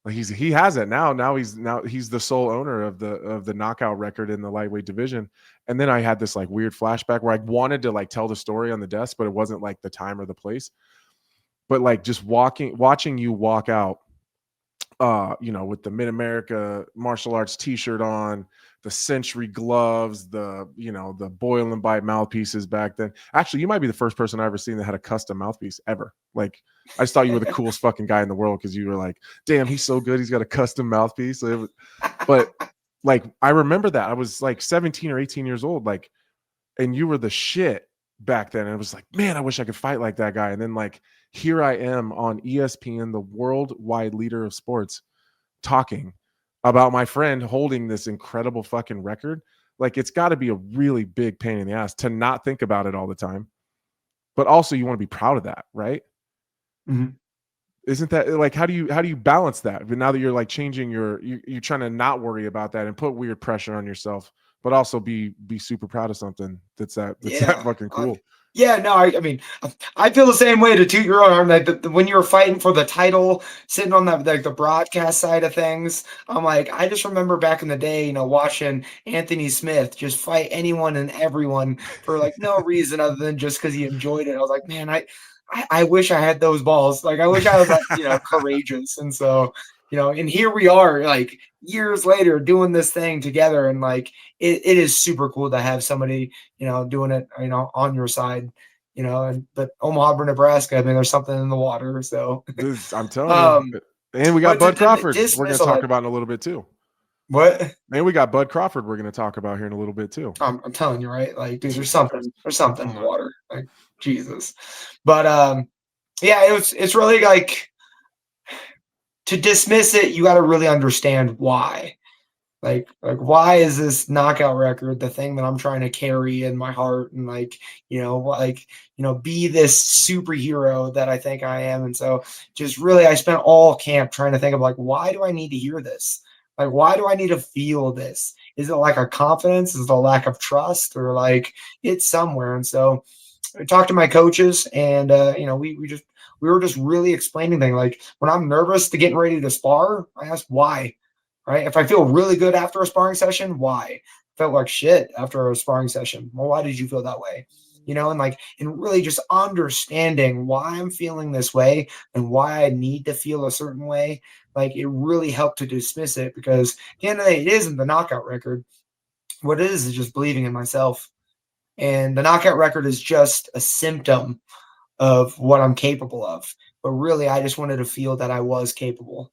Like he has it now. Now he's the sole owner of the knockout record in the lightweight division. And then I had this like weird flashback where I wanted to like tell the story on the desk, but it wasn't like the time or the place. But like just watching you walk out, with the Mid-America martial arts t-shirt on, the Century gloves, the Boil and Bite mouthpieces back then. Actually, you might be the first person I've ever seen that had a custom mouthpiece ever. Like, I just thought you were the coolest fucking guy in the world because you were like, damn, he's so good. He's got a custom mouthpiece. But like, I remember that. I was like 17 or 18 years old, like, and you were the shit back then. And it was like, man, I wish I could fight like that guy. And then like, here I am on ESPN, the worldwide leader of sports, talking about my friend holding this incredible fucking record. Like, it's got to be a really big pain in the ass to not think about it all the time. But also you want to be proud of that, right? Mm-hmm. Isn't that like, how do you balance that? But now that you're like changing you're trying to not worry about that and put weird pressure on yourself, but also be super proud of something that's that fucking cool. Yeah, no, I mean, I feel the same way, to toot your own horn. Like when you were fighting for the title, sitting on that, like the broadcast side of things, I'm like, I just remember back in the day, you know, watching Anthony Smith just fight anyone and everyone for like no reason other than just because he enjoyed it. I was like, man, I wish I had those balls. Like, I wish I was like, you know, courageous. And so, you know, and here we are, like years later, doing this thing together, and like it is super cool to have somebody, you know, doing it, you know, on your side, you know. But Omaha, Nebraska, I mean, there's something in the water. So I'm telling you. And we got Bud Crawford. We're going to talk about in a little bit too. What? And we got Bud Crawford. We're going to talk about here in a little bit too. I'm telling you, right? Like, dude, there's something in the water. Like, Jesus. But yeah, it's really like, to dismiss it, you got to really understand why. Like why is this knockout record the thing that I'm trying to carry in my heart, and like, you know, be this superhero that I think I am. And so just really, I spent all camp trying to think of like, why do I need to hear this? Like, why do I need to feel this? Is it like a confidence? Is it a lack of trust, or like it's somewhere? And so I talked to my coaches, and you know, we were just really explaining things. Like, when I'm nervous to getting ready to spar, I ask why. Right? If I feel really good after a sparring session, why? Felt like shit after a sparring session. Well, why did you feel that way? You know, and really just understanding why I'm feeling this way and why I need to feel a certain way. Like, it really helped to dismiss it, because at the end of the day, it isn't the knockout record. What it is just believing in myself. And the knockout record is just a symptom of what I'm capable of. But really, I just wanted to feel that I was capable.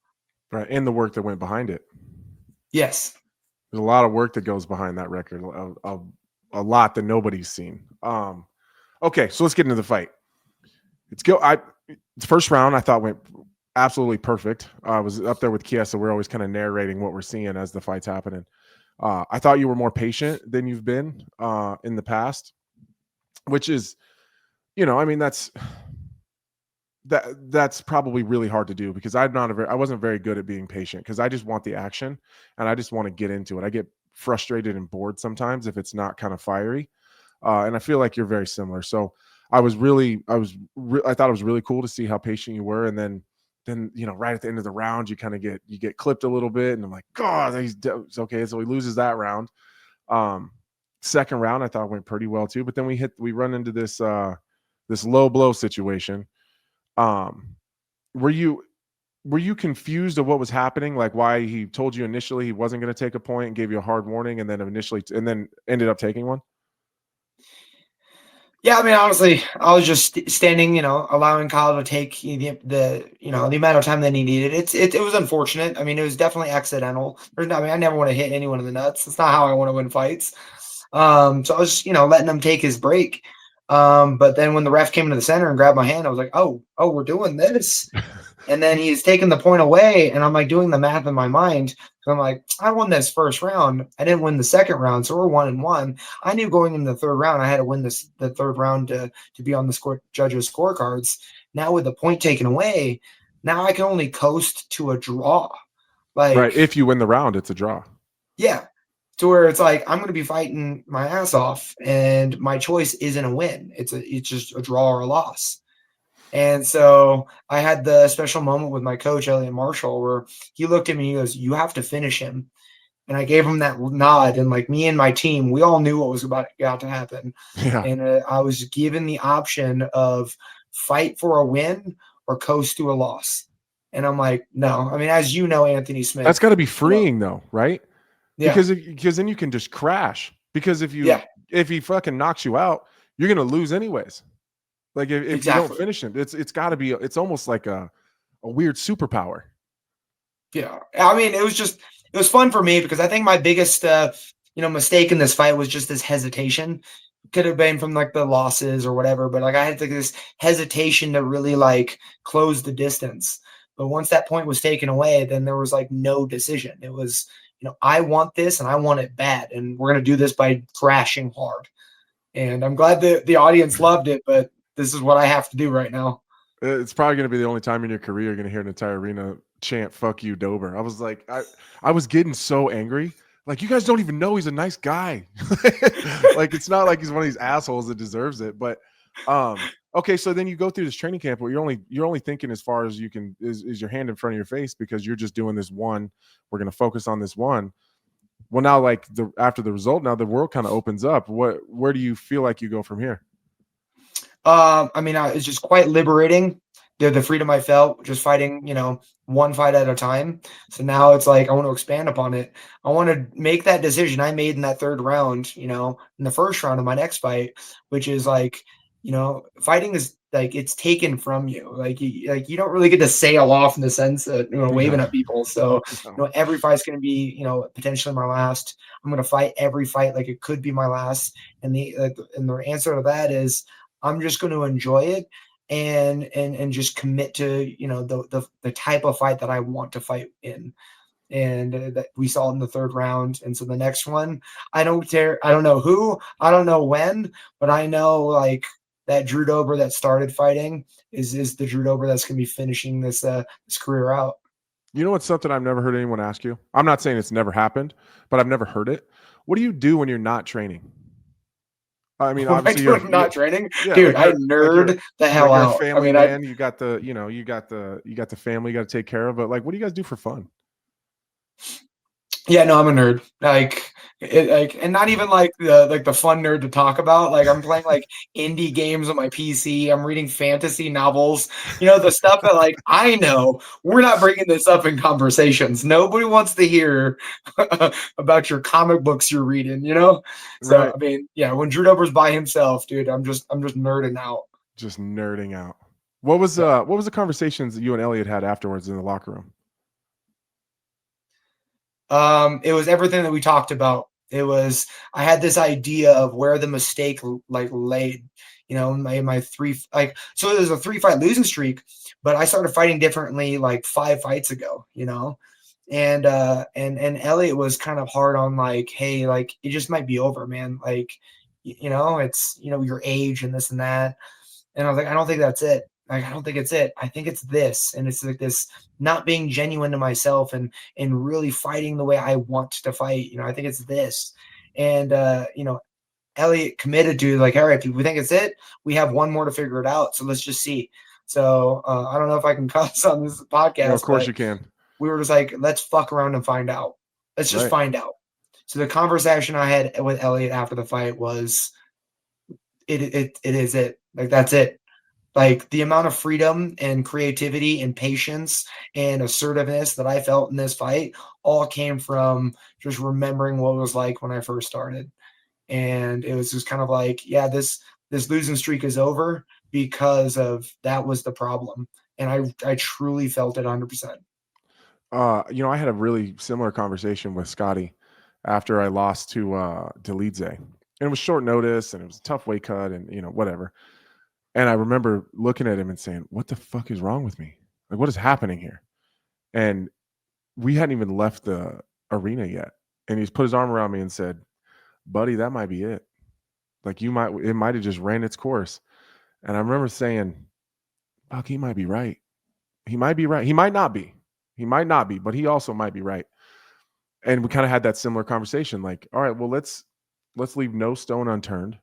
Right. And the work that went behind it. Yes. There's a lot of work that goes behind that record. A lot that nobody's seen. Okay, so let's get into the fight. The first round I thought went absolutely perfect. I was up there with Kiesa. We're always kind of narrating what we're seeing as the fight's happening. I thought you were more patient than you've been in the past, which is, you know, I mean, that's probably really hard to do, because I wasn't very good at being patient, because I just want the action and I just want to get into it. I get frustrated and bored sometimes if it's not kind of fiery. And I feel like you're very similar. So I thought it was really cool to see how patient you were. And then, you know, right at the end of the round, you kind of get clipped a little bit, and I'm like, God, it's okay. So he loses that round. Second round, I thought went pretty well too, but then we run into this low blow situation. Were you confused of what was happening? Like, why he told you initially he wasn't going to take a point and gave you a hard warning, and then ended up taking one? Yeah, I mean, honestly, I was just standing, you know, allowing Kyle to take the you know, the amount of time that he needed. It was unfortunate. I mean, it was definitely accidental. I never want to hit anyone in the nuts. That's not how I want to win fights. So I was just, you know, letting him take his break. But then when the ref came into the center and grabbed my hand, I was like, oh, we're doing this. And then he's taking the point away, and I'm like doing the math in my mind. So I'm like, I won this first round. I didn't win the second round, so we're 1-1. I knew going into the third round, I had to win the third round to be on the judges' scorecards. Now with the point taken away, now I can only coast to a draw. Like, right, if you win the round, it's a draw. Yeah. To where it's like, I'm going to be fighting my ass off, and my choice isn't a win. It's just a draw or a loss. And so I had the special moment with my coach, Elliot Marshall, where he looked at me and he goes, you have to finish him. And I gave him that nod, and like me and my team, we all knew what was about to happen. Yeah. And I was given the option of fight for a win or coast to a loss. And I'm like, no. I mean, as you know, Anthony Smith. That's got to be freeing though, right? Yeah. Because then you can just crash. Because if he fucking knocks you out, you're gonna lose anyways. Like if Exactly. you don't finish him, it's got to be. It's almost like a weird superpower. Yeah, I mean, it was fun for me, because I think my biggest mistake in this fight was just this hesitation. Could have been from like the losses or whatever, but like I had like this hesitation to really like close the distance. But once that point was taken away, then there was like no decision. It was I want this and I want it bad. And we're going to do this by crashing hard. And I'm glad that the audience loved it, but this is what I have to do right now. It's probably going to be the only time in your career you're going to hear an entire arena chant "fuck you, Dober." I was like, I was getting so angry. Like, you guys don't even know he's a nice guy. Like, it's not like he's one of these assholes that deserves it. But okay, so then you go through this training camp where you're only thinking as far as you can is your hand in front of your face, because you're just doing this one. We're going to focus on this one. Well, now, like, after the result, now the world kind of opens up. Where do you feel like you go from here? I mean, it's just quite liberating. The freedom I felt just fighting, one fight at a time. So now it's like I want to expand upon it. I want to make that decision I made in that third round, in the first round of my next fight, which is like, fighting is like it's taken from you. Like you don't really get to sail off in the sense that waving at people. So every fight's going to be potentially my last. I'm going to fight every fight like it could be my last. And the answer to that is I'm just going to enjoy it and just commit to the type of fight that I want to fight in. And that we saw in the third round. And so the next one, I don't know who, I don't know when, but I know like that Drew Dober that started fighting is the Drew Dober that's going to be finishing this career out. You know what's something I've never heard anyone ask you? I'm not saying it's never happened, but I've never heard it. What do you do when you're not training? I mean, obviously you're not training, dude. I nerd the hell out. Family man, you got the family you got to take care of. But like, what do you guys do for fun? Yeah, no, I'm a nerd. And not even like the fun nerd to talk about. Like I'm playing like indie games on my PC. I'm reading fantasy novels. The stuff that like I know. We're not bringing this up in conversations. Nobody wants to hear about your comic books you're reading. So right. I mean, yeah, when Drew Dober's by himself, dude, I'm just nerding out. Just nerding out. What was the conversations that you and Elliot had afterwards in the locker room? It was everything that we talked about. It was, I had this idea of where the mistake like laid, my three, like, so it was a 3-fight losing streak, but I started fighting differently like 5 fights ago, and Elliot was kind of hard on like, hey, like it just might be over, man. Like, it's, your age and this and that. And I was like, I don't think that's it. Like, I don't think it's it. I think it's this. And it's like this not being genuine to myself and really fighting the way I want to fight. I think it's this. And, Elliot committed to like, all right, if we think it's it, we have one more to figure it out. So let's just see. So I don't know if I can cuss on this podcast. No, of course you can. We were just like, let's fuck around and find out. Let's just find out. So the conversation I had with Elliot after the fight was, it is it. Like, that's it. Like the amount of freedom and creativity and patience and assertiveness that I felt in this fight all came from just remembering what it was like when I first started. And it was just kind of like, yeah, this losing streak is over because of that was the problem. And I truly felt it 100%. I had a really similar conversation with Scotty after I lost to Lidze. And it was short notice and it was a tough weight cut and, whatever. And I remember looking at him and saying, what the fuck is wrong with me? Like, what is happening here? And we hadn't even left the arena yet. And he's put his arm around me and said, buddy, that might be it. Like it might have just ran its course. And I remember saying, fuck, he might be right. He might be right. He might not be. But he also might be right. And we kind of had that similar conversation. Like, all right, well, let's leave no stone unturned.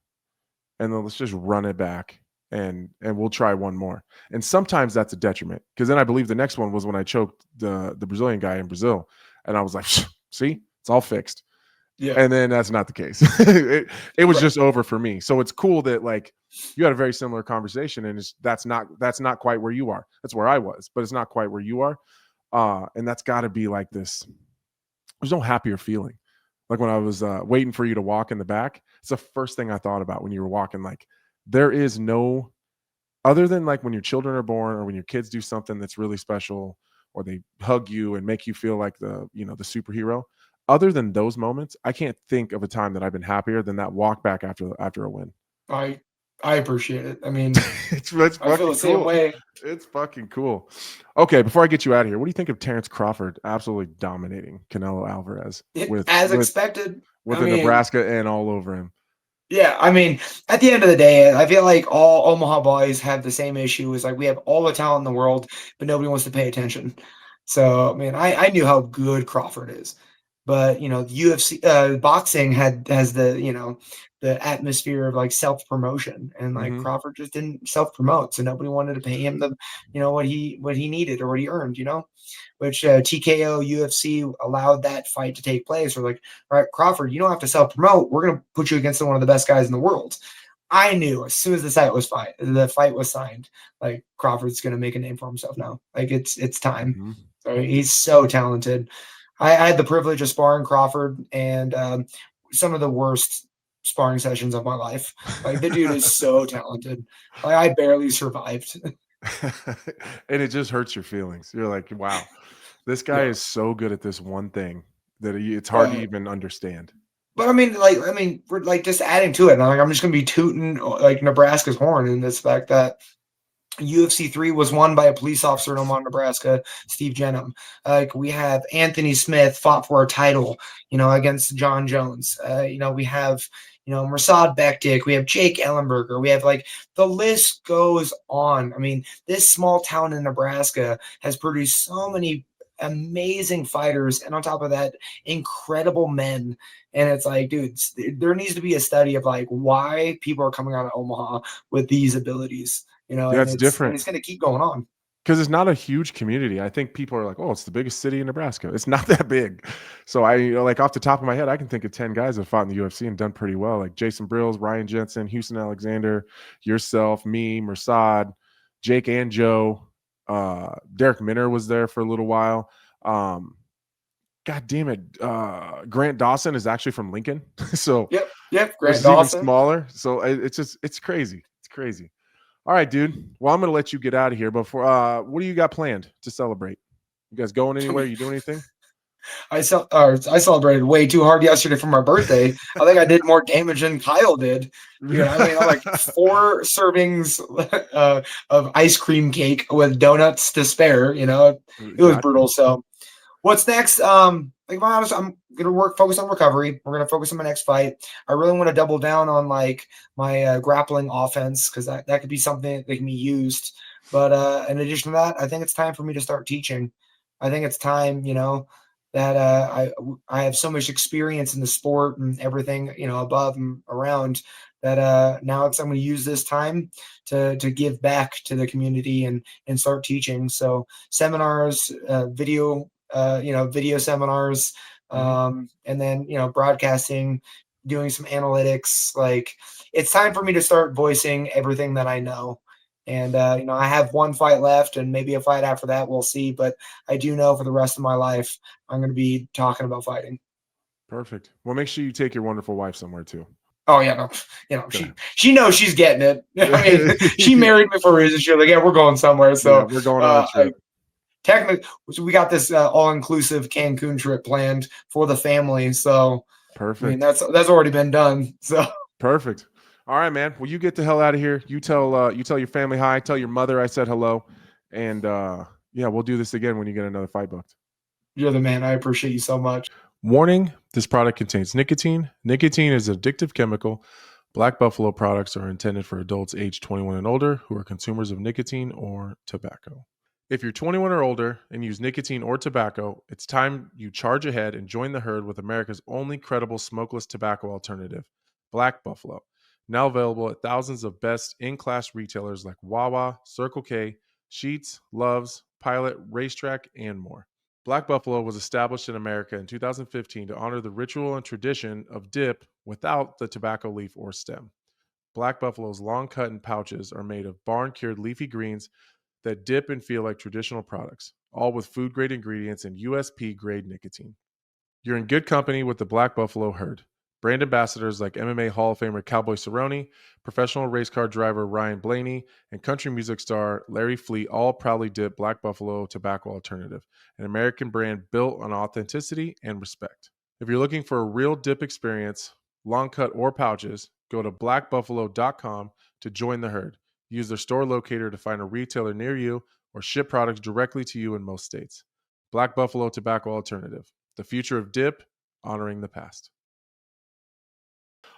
And then let's just run it back. And we'll try one more. And sometimes that's a detriment, because then I believe the next one was when I choked the Brazilian guy in Brazil, and I was like, see, it's all fixed. Yeah. And then that's not the case. it was just over for me. So it's cool that like you had a very similar conversation, and that's not quite where you are. That's where I was, but it's not quite where you are. And that's got to be like this. There's no happier feeling. Like when I was waiting for you to walk in the back, it's the first thing I thought about when you were walking. Like, there is no, other than like when your children are born or when your kids do something that's really special, or they hug you and make you feel like the superhero. Other than those moments, I can't think of a time that I've been happier than that walk back after a win. I I appreciate it. I mean, it's I feel the same way. It's fucking cool. Okay, before I get you out of here, what do you think of Terrence Crawford absolutely dominating Canelo Alvarez As expected? with the Nebraska and all over him? Yeah, I mean, at the end of the day, I feel like all Omaha boys have the same issue. Is like we have all the talent in the world, but nobody wants to pay attention. So, I mean, I knew how good Crawford is, but the UFC boxing has the atmosphere of like self promotion, and like Crawford just didn't self promote, so nobody wanted to pay him the what he needed or what he earned, which TKO UFC allowed that fight to take place. We're like, all right, Crawford, you don't have to self promote. We're gonna put you against one of the best guys in the world. I knew as soon as the fight was signed, like Crawford's gonna make a name for himself now. Like it's time. He's so talented. I had the privilege of sparring Crawford, and some of the worst sparring sessions of my life. Like the dude is so talented. Like I barely survived. And it just hurts your feelings. You're like, wow, this guy is so good at this one thing that it's hard to even understand. But I mean, we're like just adding to it. I'm just gonna be tooting like Nebraska's horn in this fact that UFC 3 was won by a police officer in Omaha, Nebraska, Steve Jenham. Like we have Anthony Smith fought for a title, against John Jones. We have, Mirsad Bektik. We have Jake Ellenberger. We have like the list goes on. I mean, this small town in Nebraska has produced so many amazing fighters, and on top of that, incredible men. And it's like, dude, there needs to be a study of like why people are coming out of Omaha with these abilities. That's different. And it's going to keep going on. Because it's not a huge community. I think people are like, oh, it's the biggest city in Nebraska. It's not that big. So like off the top of my head, I can think of 10 guys that fought in the UFC and done pretty well. Like Jason Brills, Ryan Jensen, Houston Alexander, yourself, me, Mirsad, Jake and Joe. Derek Minner was there for a little while. God damn it. Grant Dawson is actually from Lincoln. So yep. Grant Dawson. Even smaller. So it's crazy. It's crazy. All right, dude. Well, I'm going to let you get out of here. But what do you got planned to celebrate? You guys going anywhere? You doing anything? I celebrated way too hard yesterday for my birthday. I think I did more damage than Kyle did. I'm like 4 servings of ice cream cake with donuts to spare. It was brutal. So what's next? Like, if I'm honest, I'm gonna focus on recovery. We're gonna focus on my next fight. I really want to double down on like my grappling offense because that could be something that can be used. But in addition to that, I think it's time for me to start teaching. I think it's time, that I have so much experience in the sport and everything, above and around that now I'm going to use this time to give back to the community and start teaching. So seminars, video seminars, and then, broadcasting, doing some analytics. Like it's time for me to start voicing everything that I know. And, I have 1 fight left and maybe a fight after that. We'll see. But I do know for the rest of my life, I'm going to be talking about fighting. Perfect. Well, make sure you take your wonderful wife somewhere too. Oh yeah. No, she knows she's getting it. I mean, she married me for a reason. She's like, yeah, we're going somewhere. So we're going on a trip. Technically, we got this all-inclusive Cancun trip planned for the family. So perfect. I mean, that's already been done. So perfect. All right, man. Well, you get the hell out of here. You tell your family hi. Tell your mother I said hello. And we'll do this again when you get another fight booked. You're the man. I appreciate you so much. Warning, this product contains nicotine. Nicotine is an addictive chemical. Black Buffalo products are intended for adults aged 21 and older who are consumers of nicotine or tobacco. If you're 21 or older and use nicotine or tobacco, it's time you charge ahead and join the herd with America's only credible smokeless tobacco alternative, Black Buffalo. Now available at thousands of best-in-class retailers like Wawa, Circle K, Sheetz, Love's, Pilot, Racetrack, and more. Black Buffalo was established in America in 2015 to honor the ritual and tradition of dip without the tobacco leaf or stem. Black Buffalo's long cut and pouches are made of barn-cured leafy greens that dip and feel like traditional products, all with food-grade ingredients and USP-grade nicotine. You're in good company with the Black Buffalo herd. Brand ambassadors like MMA Hall of Famer Cowboy Cerrone, professional race car driver Ryan Blaney, and country music star Larry Fleet all proudly dip Black Buffalo tobacco alternative, an American brand built on authenticity and respect. If you're looking for a real dip experience, long cut or pouches, go to blackbuffalo.com to join the herd. Use their store locator to find a retailer near you or ship products directly to you in most states. Black Buffalo Tobacco Alternative. The future of dip, honoring the past.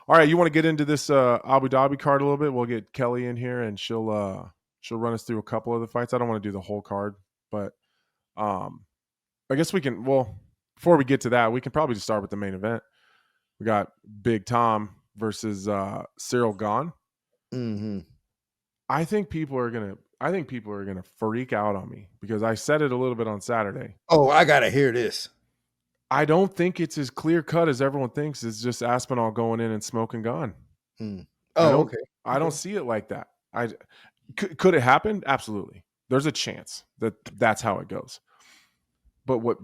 All right, you want to get into this Abu Dhabi card a little bit? We'll get Kelly in here, and she'll run us through a couple of the fights. I don't want to do the whole card, but I guess we can. Well, before we get to that, we can probably just start with the main event. We got Big Tom versus Ciryl Gane. Mm-hmm. I think people are gonna freak out on me because I said it a little bit on Saturday. Oh, I gotta hear this. I don't think it's as clear cut as everyone thinks. It's just Aspinall going in and smoking Gane. Oh, okay. I don't see it like that. Could it happen? Absolutely. There's a chance that that's how it goes. But what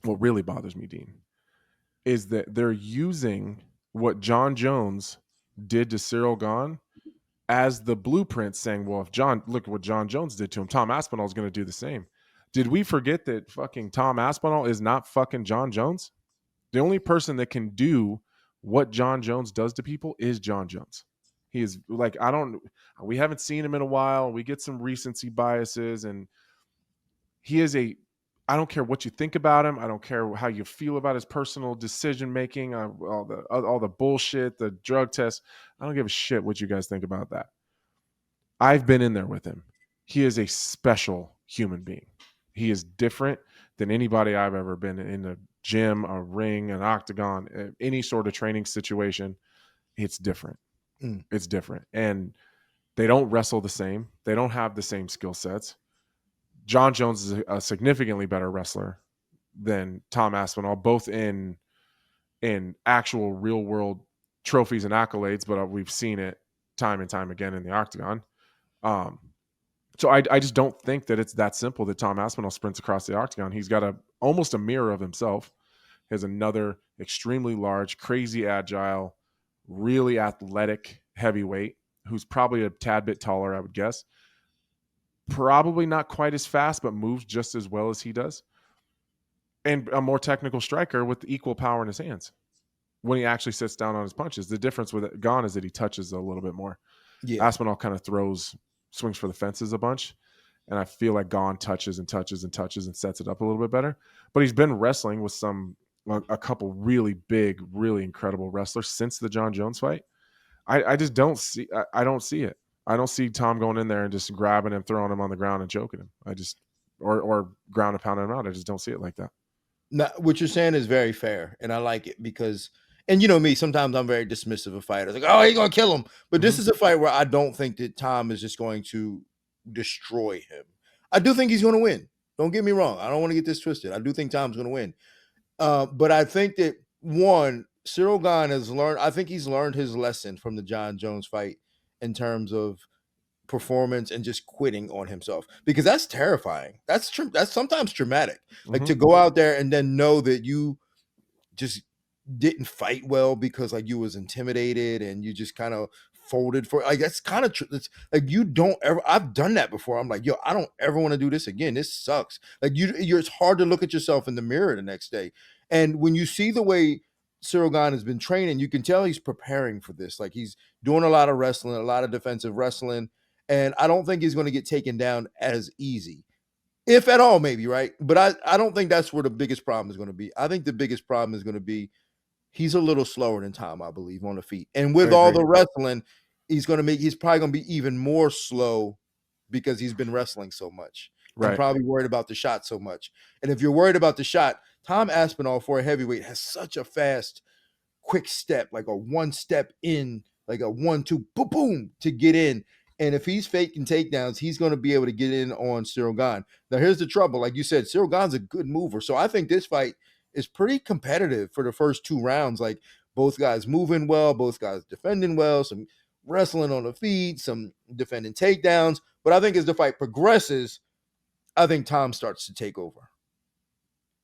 really bothers me, Dean, is that they're using what Jon Jones did to Ciryl Gane as the blueprint, saying, well, look at what Jon Jones did to him, Tom Aspinall is going to do the same. Did we forget that fucking Tom Aspinall is not fucking Jon Jones? The only person that can do what Jon Jones does to people is Jon Jones. He is like, we haven't seen him in a while. We get some recency biases, and he is I don't care what you think about him. I don't care how you feel about his personal decision-making, all the bullshit, the drug tests. I don't give a shit what you guys think about that. I've been in there with him. He is a special human being. He is different than anybody I've ever been in a gym, a ring, an octagon, any sort of training situation. It's different. It's different. And they don't wrestle the same. They don't have the same skill sets. Jon Jones is a significantly better wrestler than Tom Aspinall, both in actual real world trophies and accolades, but we've seen it time and time again in the octagon. So I just don't think that it's that simple that Tom Aspinall sprints across the octagon. He's got almost a mirror of himself. He has another extremely large, crazy agile, really athletic heavyweight who's probably a tad bit taller, I would guess. Probably not quite as fast, but moves just as well as he does. And a more technical striker with equal power in his hands when he actually sits down on his punches. The difference with Gane is that he touches a little bit more. Yeah. Aspinall kind of swings for the fences a bunch. And I feel like Gane touches and touches and touches and sets it up a little bit better. But he's been wrestling with a couple really big, really incredible wrestlers since the Jon Jones fight. I just don't see I don't see it. I don't see Tom going in there and just grabbing him, throwing him on the ground and choking him. Or ground and pounding him out. I just don't see it like that. Now, what you're saying is very fair, and I like it because, and you know me, sometimes I'm very dismissive of fighters. Like, oh, he's going to kill him. But this is a fight where I don't think that Tom is just going to destroy him. I do think he's going to win. Don't get me wrong. I don't want to get this twisted. I do think Tom's going to win. But I think that, one, Ciryl Gane has learned, I think he's learned his lesson from the Jon Jones fight in terms of performance and just quitting on himself, because that's terrifying. That's sometimes traumatic. Like to go out there and then know that you just didn't fight well because like you was intimidated and you just kind of folded for, like, that's kind of it's like you don't ever, I've done that before. I'm like, yo, I don't ever want to do this again. This sucks. Like it's hard to look at yourself in the mirror the next day. And when you see the way Ciryl Gane has been training, you can tell he's preparing for this. Like he's doing a lot of wrestling, a lot of defensive wrestling. And I don't think he's going to get taken down as easy, if at all, maybe, right? But I don't think that's where the biggest problem is going to be. I think the biggest problem is going to be he's a little slower than Tom, I believe, on the feet. And with all the wrestling, he's probably going to be even more slow because he's been wrestling so much. Right. And probably worried about the shot so much. And if you're worried about the shot, Tom Aspinall for a heavyweight has such a fast, quick step, like a one step in, like a 1-2, boom, boom, to get in. And if he's faking takedowns, he's going to be able to get in on Ciryl Gane. Now, here's the trouble. Like you said, Ciryl Gane's a good mover. So I think this fight is pretty competitive for the first 2 rounds. Like both guys moving well, both guys defending well, some wrestling on the feet, some defending takedowns. But I think as the fight progresses, I think Tom starts to take over.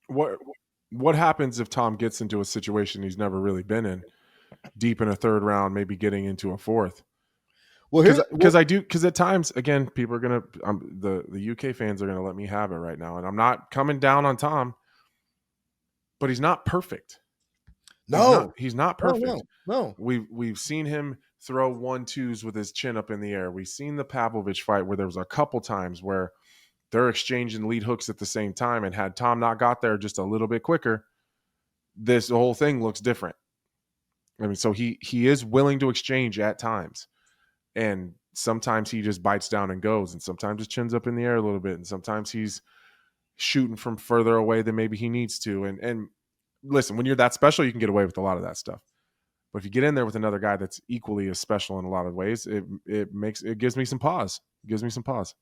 What happens if Tom gets into a situation he's never really been in, deep in a 3rd round, maybe getting into a 4th? Well, because at times, again, people are gonna the UK fans are gonna let me have it right now, and I'm not coming down on Tom, but he's not perfect. No, he's not perfect. No. We've seen him throw 1-2s with his chin up in the air. We've seen the Pavlovich fight where there was a couple times where they're exchanging lead hooks at the same time, and had Tom not got there just a little bit quicker, this whole thing looks different. I mean, so he is willing to exchange at times, and sometimes he just bites down and goes, and sometimes his chin's up in the air a little bit, and sometimes he's shooting from further away than maybe he needs to. And listen, when you're that special, you can get away with a lot of that stuff. But if you get in there with another guy that's equally as special in a lot of ways, it gives me some pause. It gives me some pause.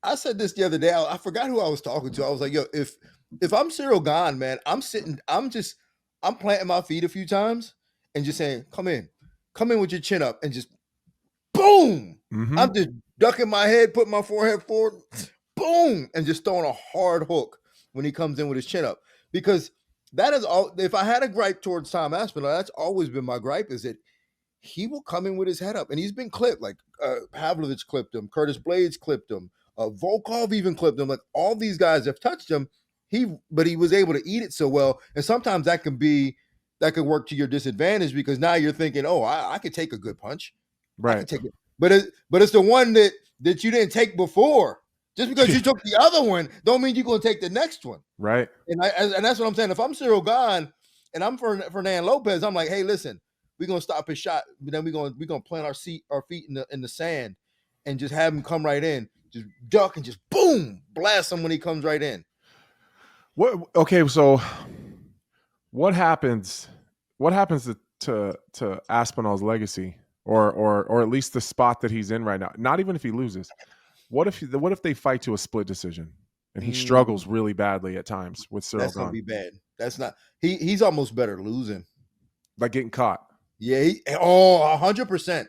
I said this the other day. I forgot who I was talking to. I was like, yo, if I'm Ciryl Gane, man, I'm planting my feet a few times and just saying, come in with your chin up, and just boom. Mm-hmm. I'm just ducking my head, putting my forehead forward, boom, and just throwing a hard hook when he comes in with his chin up. Because that is all. If I had a gripe towards Tom Aspinall, that's always been my gripe, is that he will come in with his head up, and he's been clipped. Like Pavlovich clipped him, Curtis Blades clipped him, Volkov even clipped him. Like all these guys have touched him. But he was able to eat it so well, and sometimes that can work to your disadvantage, because now you're thinking, oh, I could take a good punch, right? I could take it, but it's the one that you didn't take before. Just because you took the other one, don't mean you're going to take the next one. Right. And that's what I'm saying. If I'm Ciryl Gane and I'm Fernand Lopez, I'm like, hey, listen, we're going to stop his shot, but then we're going to plant our feet in the sand and just have him come right in, just duck and just boom, blast him when he comes right in. Okay, so what happens to Aspinall's legacy, or at least the spot that he's in right now? Not even if he loses. What if they fight to a split decision and he struggles really badly at times with Ciryl Gane? That's gonna be bad. That's not. He's almost better losing, like getting caught. Yeah. 100%.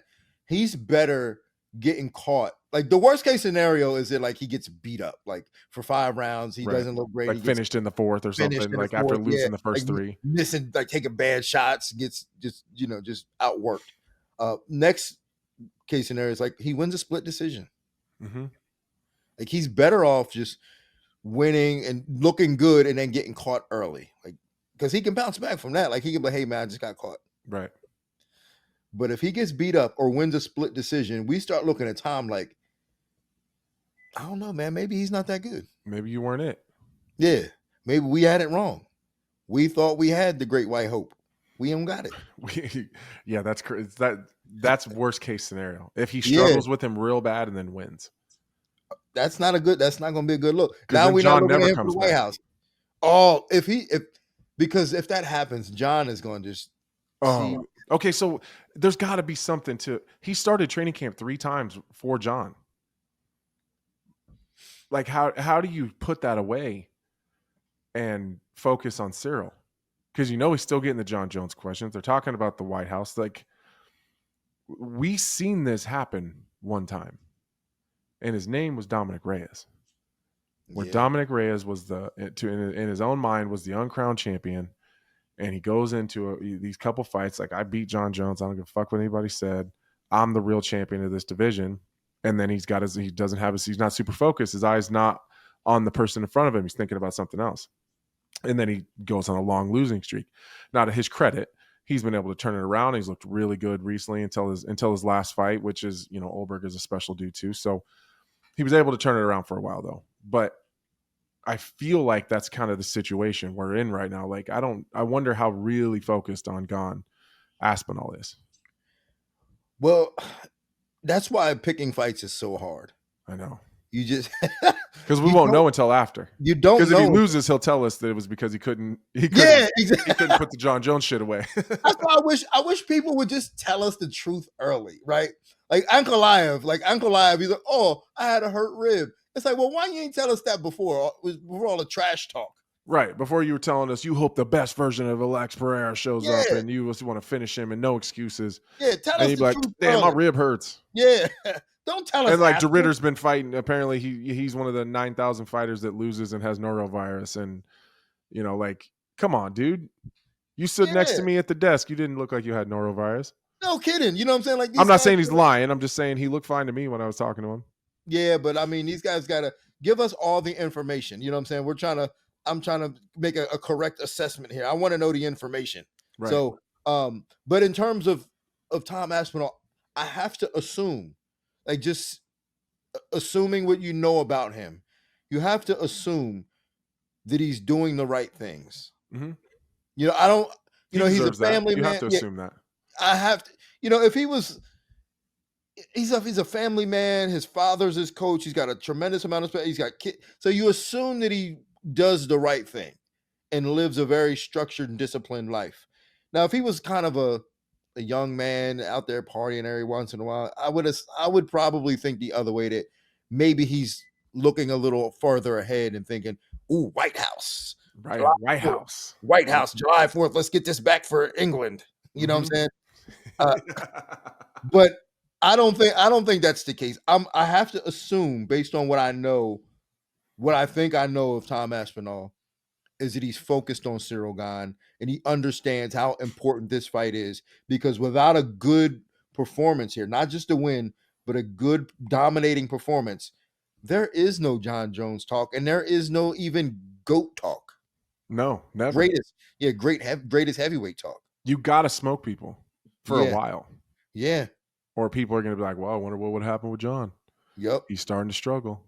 He's better getting caught. Like the worst case scenario is that like he gets beat up like for 5 rounds. He doesn't look great. Like finished in the 4th or something. Like after losing the first 3, missing, like taking bad shots, gets just outworked. Next case scenario is like he wins a split decision. Mm-hmm. Like he's better off just winning and looking good and then getting caught early, like because he can bounce back from that. Like he can be, hey man, I just got caught. Right. But if he gets beat up or wins a split decision, we start looking at Tom like, I don't know, man. Maybe he's not that good. Maybe you weren't it. Yeah. Maybe we had it wrong. We thought we had the great white hope. We don't got it. Yeah, that's crazy. That's worst case scenario. If he struggles with him real bad and then wins, that's not going to be a good look. Now we're John not looking never at him comes for the White back. House. Oh, because if that happens, John is going to just. Okay. So there's got to be something to. He started training camp 3 times for John. Like how do you put that away and focus on Ciryl? Because he's still getting the John Jones questions. They're talking about the White House. Like we seen this happen one time, and his name was Dominic Reyes. When Dominic Reyes was in his own mind was the uncrowned champion, and he goes into these couple fights like, I beat John Jones. I don't give a fuck what anybody said. I'm the real champion of this division. And then he's not super focused. His eye's not on the person in front of him. He's thinking about something else. And then he goes on a long losing streak. Now, to his credit, he's been able to turn it around. He's looked really good recently until his last fight, which is, Olberg is a special dude too. So he was able to turn it around for a while though. But I feel like that's kind of the situation we're in right now. Like, I wonder how really focused on Gane Aspinall is. Well, that's why picking fights is so hard. I know. You just because we won't know until after. You don't know. Because if he loses, he'll tell us that it was because he couldn't put the John Jones shit away. That's why I wish people would just tell us the truth early, right? Like Ankalaev, he's like, oh, I had a hurt rib. It's like, well, why you ain't tell us that before all the trash talk? Right. Before you were telling us you hope the best version of Alex Pereira shows up and you just want to finish him and no excuses. Yeah, tell us the truth. Damn, my rib hurts. Yeah. Don't tell us. And like Ritter's been fighting. Apparently he's one of the 9,000 fighters that loses and has norovirus. And, come on, dude. You stood next to me at the desk. You didn't look like you had norovirus. No kidding. You know what I'm saying? Like, I'm not saying he's lying. I'm just saying he looked fine to me when I was talking to him. Yeah, but I mean, these guys got to give us all the information. You know what I'm saying? I'm trying to make a correct assessment here. I want to know the information. Right. So, but in terms of Tom Aspinall, I have to assume, like just assuming what you know about him, you have to assume that he's doing the right things. Mm-hmm. You know, I don't. You know, he's a family man. You have to assume that. I have to. You know, if he was, he's a family man. His father's his coach. He's got a tremendous amount of space. He's got kids. So you assume that he does the right thing and lives a very structured and disciplined life. Now, if he was kind of a young man out there partying every once in a while, I would probably think the other way, that maybe he's looking a little further ahead and thinking, "Ooh, White House, White House, July 4th. Let's get this back for England." You know what I'm saying? But I don't think that's the case. I have to assume, based on what I know, what I think I know of Tom Aspinall, is that he's focused on Ciryl Gane and he understands how important this fight is, because without a good performance here, not just a win, but a good dominating performance, there is no John Jones talk and there is no even GOAT talk. No, never. Greatest heavyweight talk. You got to smoke people for a while. Yeah. Or people are going to be like, well, I wonder what would happen with John. Yep. He's starting to struggle.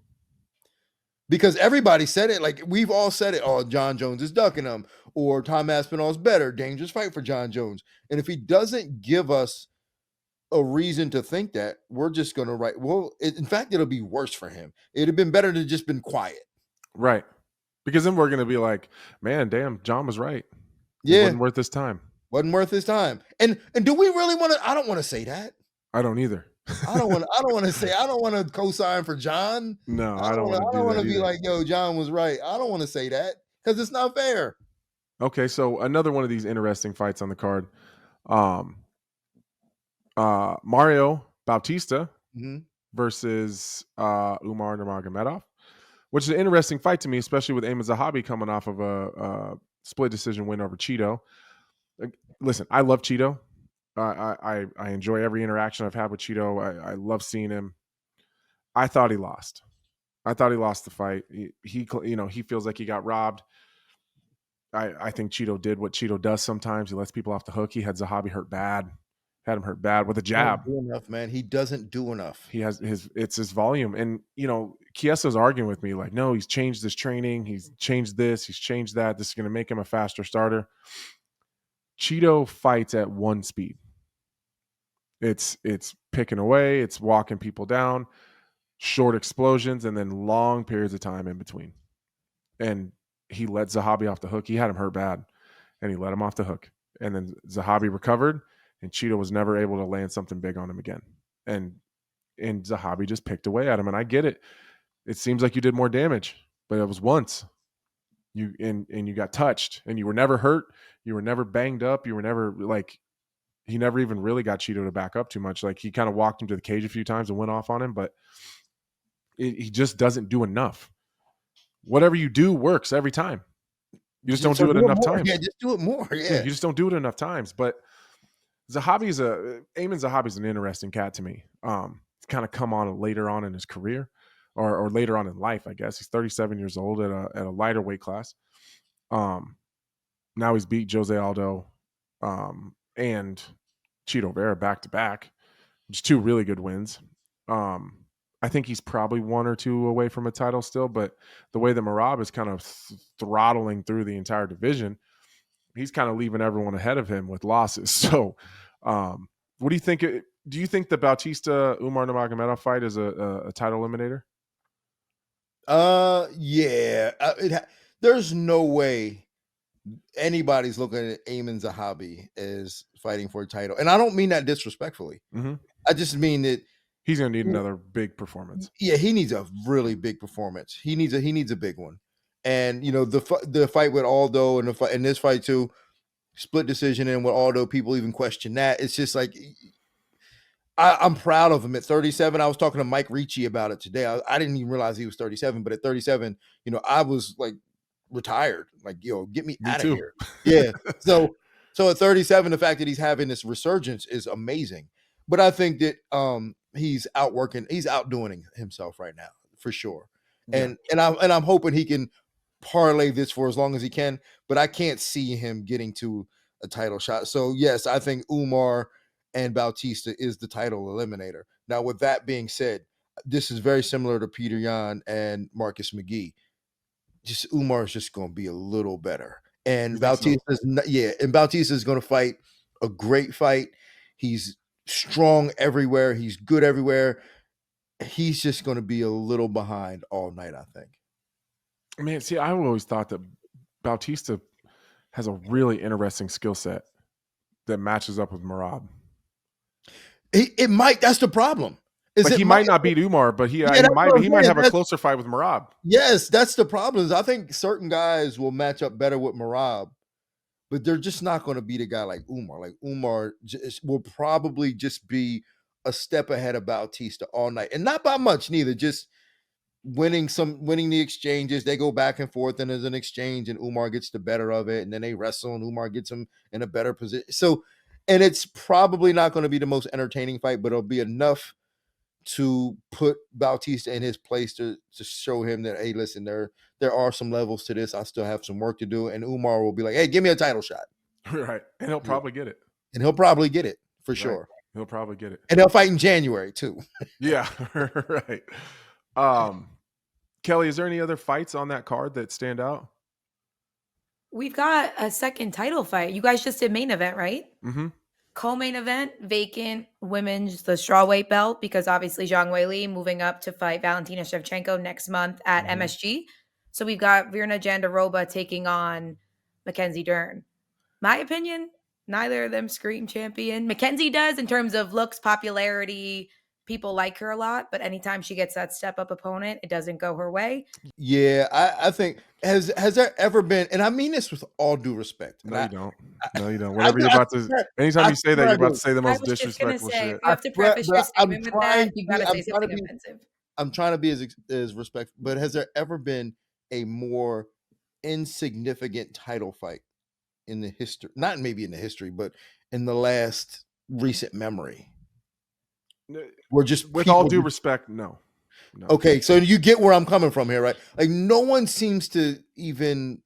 Because everybody said it, like we've all said it. Oh, John Jones is ducking him, or Tom Aspinall is better. Dangerous fight for John Jones. And if he doesn't give us a reason to think that, we're just going to write. Well, in fact, it'll be worse for him. It'd have been better to just been quiet. Right. Because then we're going to be like, man, damn, John was right. Yeah. It wasn't worth his time. Wasn't worth his time. And do we really want to? I don't want to say that. I don't either. I don't want to say. I don't want to co-sign for John. No, I don't want to be like, yo, John was right. I don't want to say that because it's not fair. Okay, so another one of these interesting fights on the card. Mario Bautista versus Umar Nurmagomedov, which is an interesting fight to me, especially with Ayman Zahabi coming off of a split decision win over Cheeto. Listen, I love Cheeto. I enjoy every interaction I've had with Cheeto. I love seeing him. I thought he lost. I thought he lost the fight. He feels like he got robbed. I think Cheeto did what Cheeto does sometimes. He lets people off the hook. He had Zahabi hurt bad. Had him hurt bad with a jab. He doesn't do enough, man. He doesn't do enough. He has his volume. And, Chiesa's arguing with me like, no, he's changed his training. He's changed this. He's changed that. This is going to make him a faster starter. Cheeto fights at one speed. It's picking away. It's walking people down, short explosions, and then long periods of time in between. And he let Zahabi off the hook. He had him hurt bad, and he let him off the hook. And then Zahabi recovered, and Cheeto was never able to land something big on him again. And Zahabi just picked away at him. And I get it. It seems like you did more damage, but it was once. You got touched, and you were never hurt. You were never banged up. You were never he never even really got Cheeto to back up too much. Like he kind of walked him to the cage a few times and went off on him, but he just doesn't do enough. Whatever you do works every time. You just don't do it enough times. Yeah, just do it more. Yeah. You just don't do it enough times. But Ayman Zahabi is an interesting cat to me. It's kind of come on later on in his career or later on in life, I guess. He's 37 years old at a lighter weight class. Now he's beat Jose Aldo and Cheeto Vera back to back, which is two really good wins. I think he's probably one or two away from a title still, but the way that Merab is kind of throttling through the entire division, he's kind of leaving everyone ahead of him with losses. So what do you think? Do you think the Bautista Umar Nurmagomedov fight is a title eliminator? Yeah. There's no way anybody's looking at Ayman Zahabi as fighting for a title. And I don't mean that disrespectfully. Mm-hmm. I just mean that he's going to need another big performance. Yeah, he needs a really big performance. He needs a big one. And the fight with Aldo and this fight too, split decision, and with Aldo, people even question that. It's just like I'm proud of him at 37. I was talking to Mike Ricci about it today. I didn't even realize he was 37, but at 37, I was like retired. Like, get me out of here. Yeah. So at 37, the fact that he's having this resurgence is amazing. But I think that he's outdoing himself right now for sure. Yeah. And I'm hoping he can parlay this for as long as he can, but I can't see him getting to a title shot. So yes, I think Umar and Bautista is the title eliminator. Now, with that being said, this is very similar to Peter Yan and Marcus McGee. Just Umar is just going to be a little better. And Bautista's going to fight a great fight. He's strong everywhere. He's good everywhere. He's just going to be a little behind all night, I think. Man, see, I always thought that Bautista has a really interesting skill set that matches up with Merab. It might. That's the problem. He might not beat Umar, but he might have a closer fight with Merab. Yes, that's the problem. Is I think certain guys will match up better with Merab, but they're just not going to beat a guy like Umar. Like Umar will probably just be a step ahead of Bautista all night, and not by much neither. Just winning the exchanges. They go back and forth, and there's an exchange, and Umar gets the better of it, and then they wrestle, and Umar gets him in a better position. So, and it's probably not going to be the most entertaining fight, but it'll be enough to put Bautista in his place to show him that, hey, listen, there are some levels to this. I still have some work to do. And Umar will be like, hey, give me a title shot. Right. And he'll probably get it. And he'll probably get it for sure. He'll probably get it. And they'll fight in January too. Yeah. Right. Kelly, is there any other fights on that card that stand out? We've got a second title fight. You guys just did main event, right? Mm-hmm. Co-main event, vacant women's, the strawweight belt, because obviously Zhang Weili moving up to fight Valentina Shevchenko next month at MSG. So we've got Virna Jandiroba taking on Mackenzie Dern. My opinion, neither of them scream champion. Mackenzie does in terms of looks, popularity. People like her a lot, but anytime she gets that step-up opponent, it doesn't go her way. Yeah, I think has there ever been, and I mean this with all due respect. No, you don't. No, you don't. Whatever you're about to, anytime you say that, you're about to say the most disrespectful shit. You have to preface your statement with that. You got to say something offensive. I'm trying to be as respectful, but has there ever been a more insignificant title fight in the history? Not maybe in the history, but in the last recent memory. We're just with all due respect, no. Okay, so you get where I'm coming from here, right? Like no one seems to even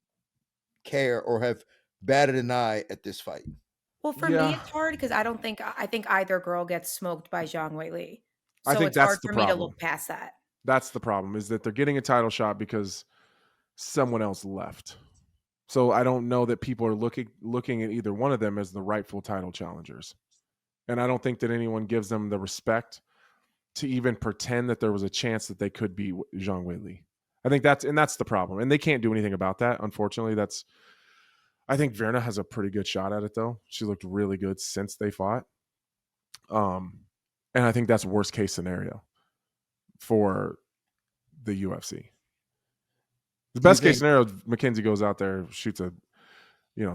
care or have batted an eye at this fight. Well, for me, it's hard because I think either girl gets smoked by Zhang Weili. So I think it's that's hard the for problem. me to look past that. That's the problem, is that they're getting a title shot because someone else left. So I don't know that people are looking at either one of them as the rightful title challengers. And I don't think that anyone gives them the respect to even pretend that there was a chance that they could be Zhang Weili. I think that's the problem. And they can't do anything about that. Unfortunately, I think Virna has a pretty good shot at it though. She looked really good since they fought. And I think that's worst case scenario for the UFC. The best case scenario, Mackenzie goes out there, shoots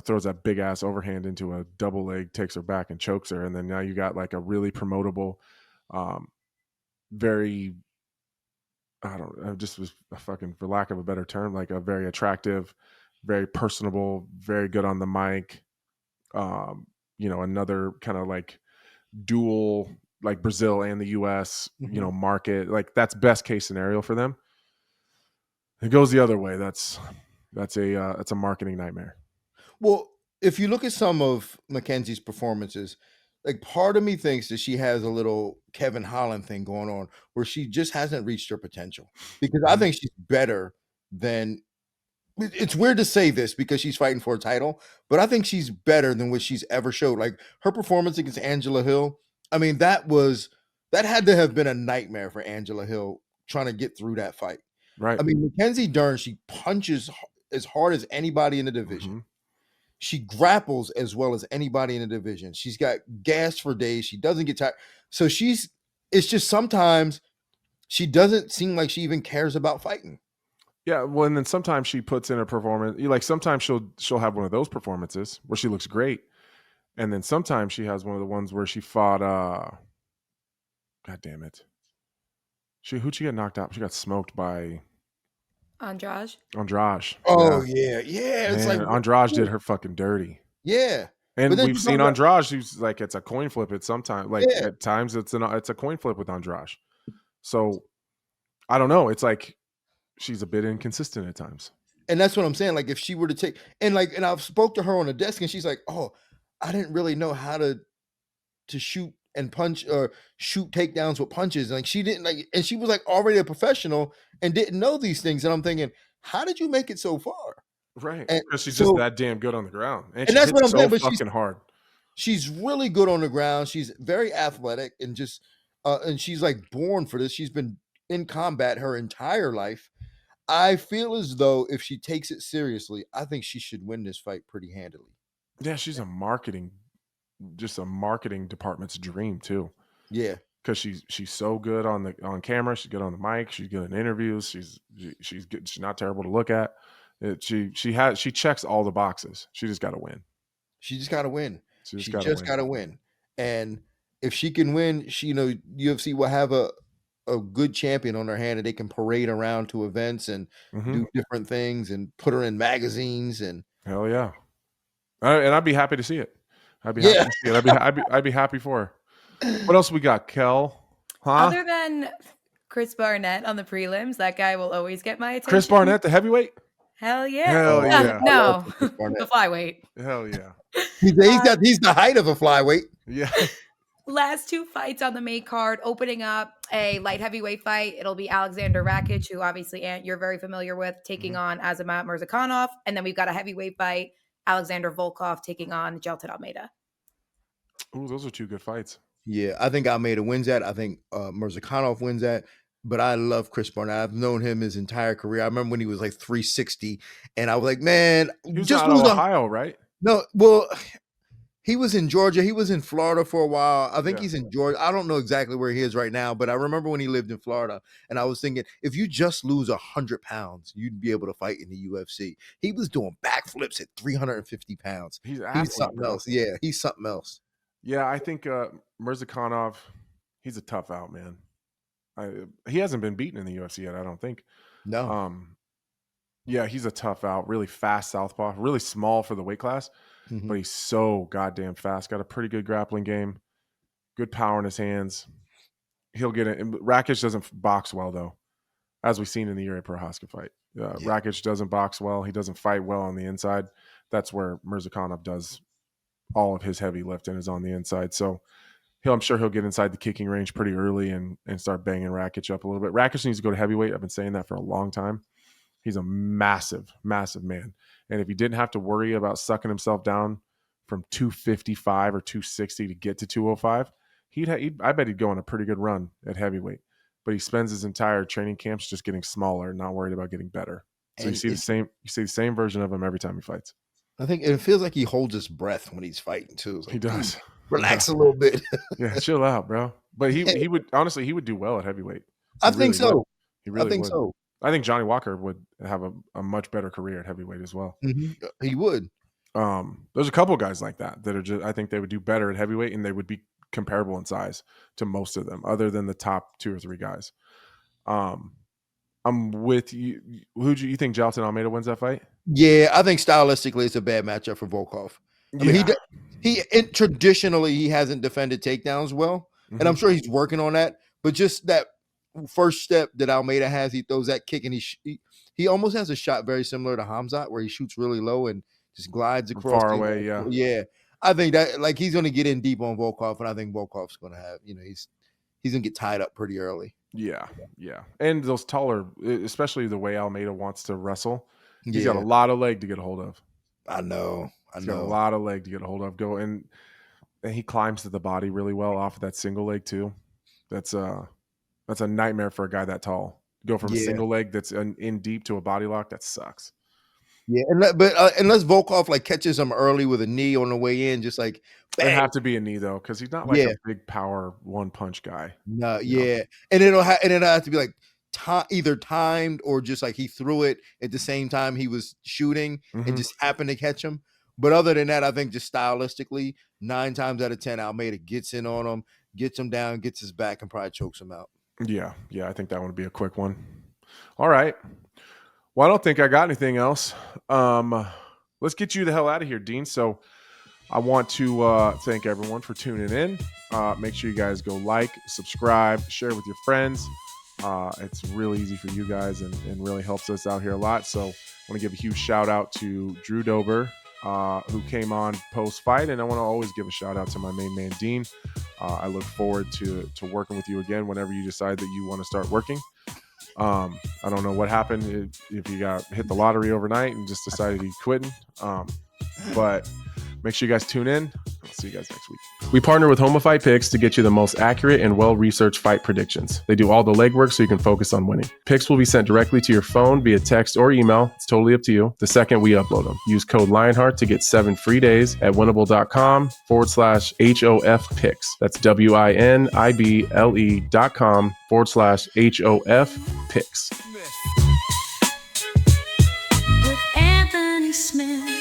throws that big ass overhand into a double leg, takes her back and chokes her. And then now you got like a really promotable, very, I don't know, just was fucking, for lack of a better term, like a very attractive, very personable, very good on the mic. Another kind of like dual, like Brazil and the US, market. Like that's best case scenario for them. It goes the other way. That's a marketing nightmare. Well, if you look at some of Mackenzie's performances, like part of me thinks that she has a little Kevin Holland thing going on where she just hasn't reached her potential, because I think she's better than, it's weird to say this because she's fighting for a title, but I think she's better than what she's ever showed. Like her performance against Angela Hill. I mean, that had to have been a nightmare for Angela Hill trying to get through that fight. Right. I mean, Mackenzie Dern, she punches as hard as anybody in the division. Mm-hmm. She grapples as well as anybody in the division. She's got gas for days. She doesn't get tired. So it's just sometimes she doesn't seem like she even cares about fighting. Yeah, well, and then sometimes she puts in a performance. Like sometimes she'll have one of those performances where she looks great, and then sometimes she has one of the ones where she fought. God damn it! Who'd she get knocked out? She got smoked by Andrade. Oh yeah. It's man, like Andrade did her fucking dirty. Yeah, and we've seen Andrade. She's like, it's a coin flip at some time. Like at times it's a coin flip with Andrade. So I don't know. It's like she's a bit inconsistent at times. And that's what I'm saying. Like if she were to take, and I've spoke to her on the desk and she's like, oh, I didn't really know how to to shoot and punch or shoot takedowns with punches. Like she didn't like, and she was like already a professional and didn't know these things. And I'm thinking, how did you make it so far? Right. And Because she's so, just that damn good on the ground. And she that's what hits I'm saying. so But fucking hard. she's really good on the ground. She's very athletic and just and she's like born for this. She's been in combat her entire life. I feel as though if she takes it seriously, I think she should win this fight pretty handily. Yeah, she's just a marketing department's dream too. Yeah. Because she's so good on camera, she's good on the mic, she's good in interviews, she's good, she's not terrible to look at. She checks all the boxes. She just got to win. She just got to win. She She got just got to win. And if she can win, she UFC will have a good champion on her hand and they can parade around to events and do different things and put her in magazines and hell yeah. And I'd be happy to see it. I'd be happy to see it. I'd be happy for her. What else we got, Kel? Huh? Other than Chris Barnett on the prelims, that guy will always get my attention. Chris Barnett, the heavyweight? Hell yeah. Hell yeah. No, the flyweight. Hell yeah. He's the height of a flyweight. Yeah. Last two fights on the main card, opening up a light heavyweight fight. It'll be Alexander Rakic, who obviously, Ant, you're very familiar with, taking on Azamat Murzakanov. And then we've got a heavyweight fight, Alexander Volkov taking on Jailton Almeida. Ooh, those are two good fights. Yeah, I think Almeida wins that. I think Murzakanov wins that. But I love Chris Barnett. I've known him his entire career. I remember when he was like 360, and I was like, man, He was just out of lose Ohio, right? No, well, he was in Georgia. He was in Florida for a while. I think Yeah. he's in Georgia. I don't know exactly where he is right now, but I remember when he lived in Florida, and I was thinking, if you just lose 100 pounds, you'd be able to fight in the UFC. He was doing backflips at 350 pounds. He's Something else. Yeah, he's something else. Yeah, I think Murzakanov, he's a tough out, man. He hasn't been beaten in the UFC yet, I don't think. No. Yeah, he's a tough out. Really fast southpaw. Really small for the weight class, but he's so goddamn fast. Got a pretty good grappling game. Good power in his hands. He'll get it. Rakic doesn't box well, though, as we've seen in the Yuri Prohaska fight. Rakic doesn't box well. He doesn't fight well on the inside. That's where Murzakanov does all of his heavy lifting is on the inside. So I'm sure he'll get inside the kicking range pretty early and start banging Rakic up a little bit. Rakic needs to go to heavyweight. I've been saying that for a long time. He's a massive, massive man. And if he didn't have to worry about sucking himself down from 255 or 260 to get to 205, I bet he'd go on a pretty good run at heavyweight. But he spends his entire training camps just getting smaller, not worried about getting better. So you see the same version of him every time he fights. I think it feels like he holds his breath when he's fighting too. Like, he does. Relax a little bit. Yeah, chill out, bro. But he would honestly do well at heavyweight. I think so. He really think would. so. I think Johnny Walker would have a much better career at heavyweight as well. He would. There's a couple guys like that are just, I think they would do better at heavyweight and they would be comparable in size to most of them, other than the top 2 or 3 guys. I'm with you. Who do you think Jailton Almeida wins that fight? Yeah, I think stylistically it's a bad matchup for Volkov. I mean, traditionally he hasn't defended takedowns well, and I'm sure he's working on that. But just that first step that Almeida has, he throws that kick, and he almost has a shot very similar to Hamzat, where he shoots really low and just glides across far away. Yeah. I think that like he's going to get in deep on Volkov, and I think Volkov's going to have he's going to get tied up pretty early. Yeah. And those taller, especially the way Almeida wants to wrestle, he's got a lot of leg to get a hold of. I know. He's got a lot of leg to get a hold of. And he climbs to the body really well off of that single leg too. That's a nightmare for a guy that tall. Go from a single leg that's in deep to a body lock, that sucks. Yeah, but unless Volkov like catches him early with a knee on the way in, just like bang. It'd have to be a knee though, because he's not like a big power one punch guy. No, and it'll have to be like either timed or just like he threw it at the same time he was shooting and just happened to catch him. But other than that, I think just stylistically, 9 times out of 10, Almeida gets in on him, gets him down, gets his back, and probably chokes him out. Yeah, I think that would be a quick one. All right. Well, I don't think I got anything else. Let's get you the hell out of here, Dean. So I want to thank everyone for tuning in. Make sure you guys go like, subscribe, share with your friends. It's really easy for you guys and really helps us out here a lot. So I want to give a huge shout out to Drew Dober, who came on post-fight. And I want to always give a shout out to my main man, Dean. I look forward to working with you again whenever you decide that you want to start working. I don't know what happened if you got hit the lottery overnight and just decided you're quitting. But make sure you guys tune in. I'll see you guys next week. We partner with Homa Fight Picks to get you the most accurate and well-researched fight predictions. They do all the legwork so you can focus on winning. Picks will be sent directly to your phone via text or email. It's totally up to you. The second we upload them. Use code Lionheart to get 7 free days at winnable.com/HOF picks. That's WINIBLE.com/HOF picks. with Anthony Smith.